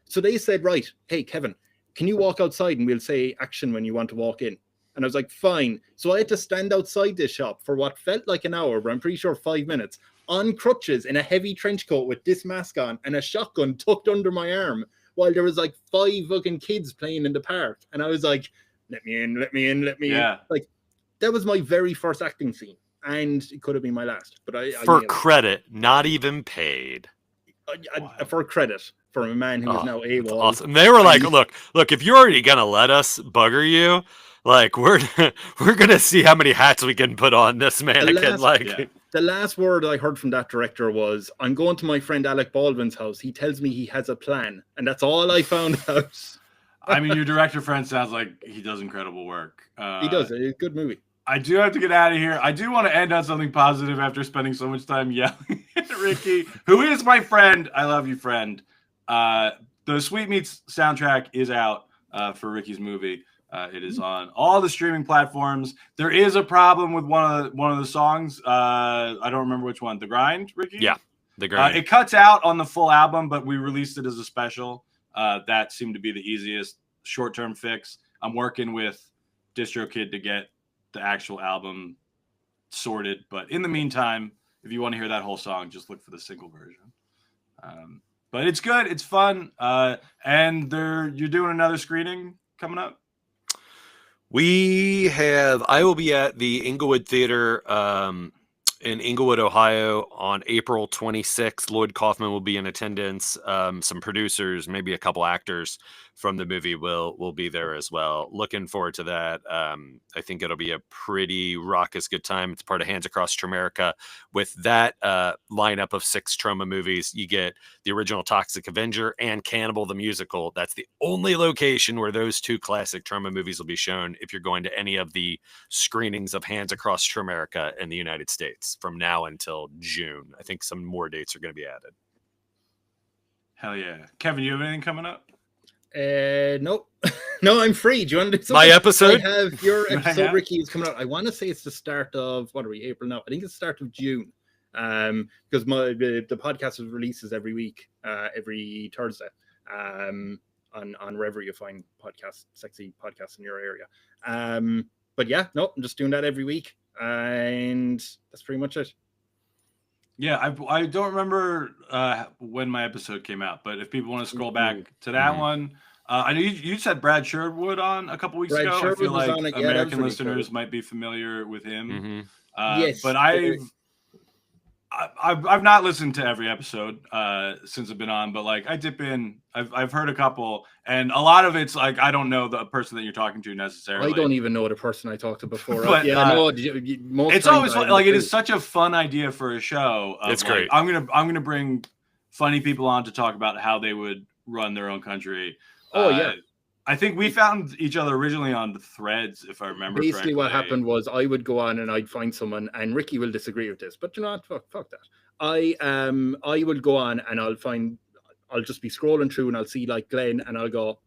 So they said, "Right, hey, Kevin, can you walk outside and we'll say action when you want to walk in?" And I was like, "Fine." So I had to stand outside this shop for what felt like an hour, but I'm pretty sure 5 minutes, on crutches in a heavy trench coat with this mask on and a shotgun tucked under my arm while there was like 5 fucking kids playing in the park. And I was like, "Let me in, let me in, let me in." Like, that was my very first acting scene. And it could have been my last. But I For nailed it. credit, not even paid. For credit from a man who is now AWOL. Awesome. They were like, look, if you're already gonna let us bugger you, like we're gonna see how many hats we can put on this mannequin. The last word I heard from that director was, "I'm going to my friend Alec Baldwin's house. He tells me he has a plan." And that's all I found out. I mean, your director friend sounds like he does incredible work. He does. It's a good movie. I do have to get out of here. I do want to end on something positive after spending so much time yelling at Ricky, who is my friend. I love you, friend. The Sweetmeats soundtrack is out for Ricky's movie. It is on all the streaming platforms. There is a problem with one of the songs. I don't remember which one. The Grind, Ricky? Yeah, The Grind. It cuts out on the full album, but we released it as a special. That seemed to be the easiest short-term fix. I'm working with DistroKid to get the actual album sorted, but in the meantime, if you want to hear that whole song, just look for the single version. But it's good, it's fun, and you're doing another screening coming up. I will be at the Inglewood Theater in Inglewood, Ohio on April 26th. Lloyd Kaufman will be in attendance. Some producers, maybe a couple actors from the movie will be there as well. Looking forward to that. I think it'll be a pretty raucous good time. It's part of Hands Across Tramerica. With that lineup of 6 Troma movies, you get the original Toxic Avenger and Cannibal the Musical. That's the only location where those 2 classic Troma movies will be shown if you're going to any of the screenings of Hands Across Tramerica in the United States from now until June. I think some more dates are going to be added. Hell yeah. Kevin, you have anything coming up? No, no, I'm free. Do you want to do something? My episode? I have your episode, Yeah. Ricky, is coming out. I want to say it's the start of, what are we, April now? I think it's the start of June. Because the podcast releases every week, every Thursday. On wherever you find sexy podcasts in your area. But yeah, no, I'm just doing that every week, and that's pretty much it. Yeah, I don't remember when my episode came out, but if people want to scroll back to that one, I know you said Brad Sherwood on a couple weeks Brad ago. Sherwood I feel was like on it. Yeah, that was American really listeners cool. might be familiar with him. Mhm. But I've not listened to every episode since I've been on, but like I dip in. I've heard a couple, and a lot of it's like I don't know the person that you're talking to necessarily. I don't even know the person I talked to before. But, yeah, no, most it's times always I fun, like it agree. is such a fun idea for a show. It's like, great. I'm gonna bring funny people on to talk about how they would run their own country. Oh, yeah. I think we found each other originally on the Threads, if I remember. Basically, what correctly. happened was I would go on and I'd find someone, and Ricky will disagree with this, but you know what? Fuck that. I will go on and I'll just be scrolling through and I'll see like Glenn and I'll go,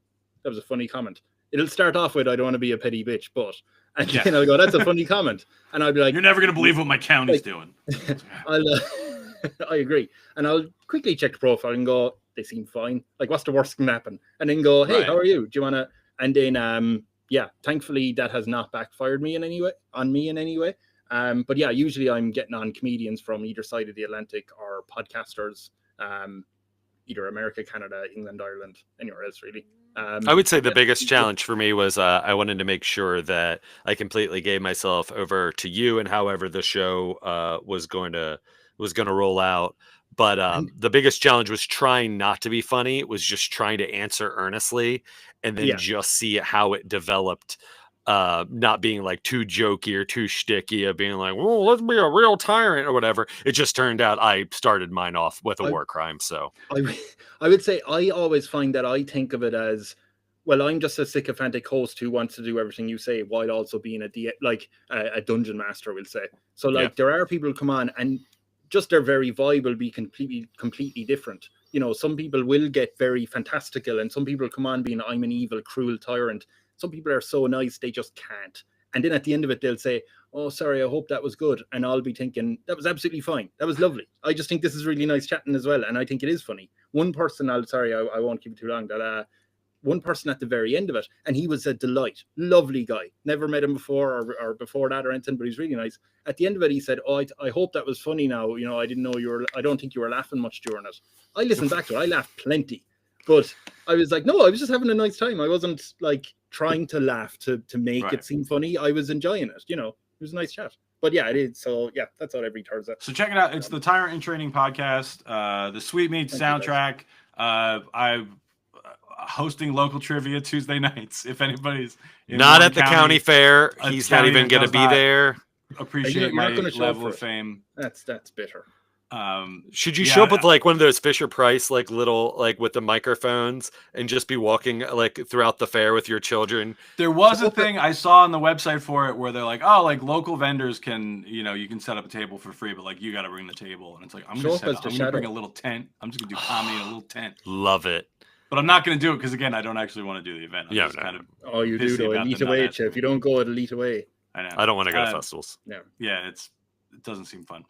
that was a funny comment. It'll start off with, I don't want to be a petty bitch, but, and Yeah. then I'll go, that's a funny comment. And I'll be like, You're never gonna believe what my county's Like- doing. I agree. And I'll quickly check the profile and go, they seem fine. Like, what's the worst can happen? And then go, hey, Right. how are you? Do you want to? And then, yeah, thankfully that has not backfired me in any way, But yeah, usually I'm getting on comedians from either side of the Atlantic or podcasters, either America, Canada, England, Ireland, anywhere else really. I would say the yeah, biggest yeah. challenge for me was I wanted to make sure that I completely gave myself over to you and however the show was going to roll out. But the biggest challenge was trying not to be funny. It was just trying to answer earnestly and then Yeah. just see how it developed. Not being like too jokey or too shticky of being like, well, let's be a real tyrant or whatever. It just turned out I started mine off with a war crime. So I would say I always find that I think of it as, well, I'm just a sycophantic host who wants to do everything you say while also being a dungeon master, we'll say. So like there are people who come on and just their very vibe will be completely different. You know, some people will get very fantastical and some people come on being, I'm an evil, cruel tyrant. Some people are so nice, they just can't. And then at the end of it, they'll say, oh, sorry, I hope that was good. And I'll be thinking, that was absolutely fine. That was lovely. I just think this is really nice chatting as well. And I think it is funny. One person, I won't keep it too long, that one person at the very end of it, and he was a delight. Lovely guy. Never met him before or before that or anything, but he's really nice. At the end of it, he said, oh, I hope that was funny now. You know, I didn't know I don't think you were laughing much during it. I listened back to it. I laughed plenty. But I was like, no, I was just having a nice time. I wasn't like trying to laugh to make it seem funny. I was enjoying it. You know, it was a nice chat. But yeah, it is. So yeah, that's all every Thursday. So check it out. It's the Tyrant in Training podcast, the Sweetmeats soundtrack. I'm hosting local trivia Tuesday nights. If anybody's not at the county fair, he's not even going to be there. Appreciate You're my not gonna show level for of it. fame. That's bitter. Should you Yeah, show up with like one of those Fisher Price like little like with the microphones and just be walking like throughout the fair with your children? There was a thing I saw on the website for it where they're like, oh, like local vendors can, you know, you can set up a table for free, but like you got to bring the table. And it's like, I'm Show going up as the to bring shadow. a little tent. I'm just going to do comedy in a little tent. Love it. But I'm not going to do it because, again, I don't actually want to do the event. I'm Yeah, just no, kind of, Oh, you do pissy though. about Elite them not away, asking If you don't go, it'll elite away. I know. I don't want to go to festivals. Yeah, it doesn't seem fun.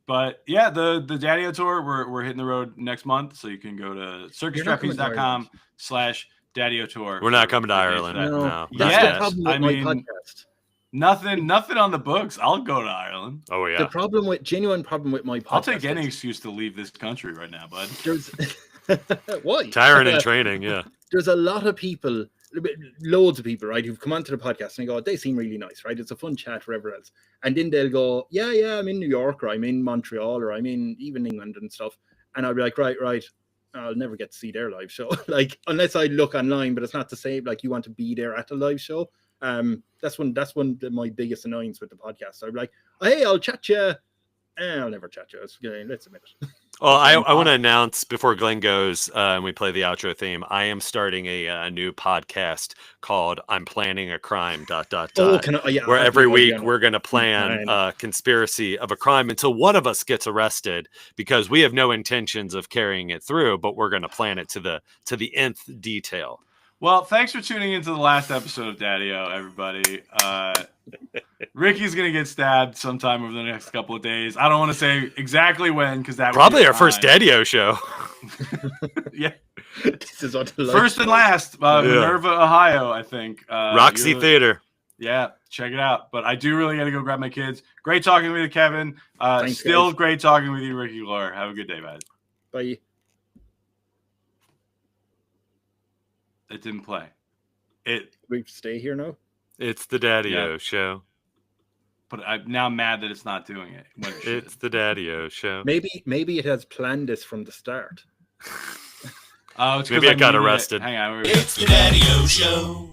But yeah, the Daddy-O tour, we're hitting the road next month. So you can go to circustrapeze.com/Daddy-O tour. We're not coming to for Ireland. that. No. That's Yeah, the problem with I my mean- podcast. Nothing on the books. I'll go to Ireland. Oh yeah. The genuine problem with my podcast. I'll take any is excuse to leave this country right now, bud. There's why? Tyrant in training. Yeah. There's a lot of people, loads of people, right, who've come onto the podcast and go, they seem really nice, right? It's a fun chat, whatever else. And then they'll go, yeah, I'm in New York, or I'm in Montreal, or I'm in even England and stuff. And I'll be like, right. I'll never get to see their live show. Like, unless I look online, but it's not the same. Like, you want to be there at the live show. That's one of my biggest annoyance with the podcast. I'm like, hey, I'll chat you. I'll never chat you. Let's admit it. Well, I want to announce before Glenn goes and we play the outro theme. I am starting a new podcast called "I'm Planning a Crime." ... Oh, where every week we're going to plan a conspiracy of a crime until one of us gets arrested, because we have no intentions of carrying it through, but we're going to plan it to the nth detail. Well, thanks for tuning into the last episode of Daddy-O, everybody. Ricky's going to get stabbed sometime over the next couple of days. I don't want to say exactly when, because that probably our first Daddy-O show. Yeah. This is First and last, Minerva, Ohio, I think. Roxy Theater. Yeah, check it out. But I do really got to go grab my kids. Great talking with you, Kevin. Thanks, still guys. great talking with you, Ricky Lawler. Have a good day, guys. Bye. It didn't play. We stay here now. It's the Daddy-O show. But I'm now mad that it's not doing it. When it should. It's the Daddy-O show. Maybe it has planned this from the start. Oh, it's maybe I got arrested. Hang on. It's the Daddy-O show.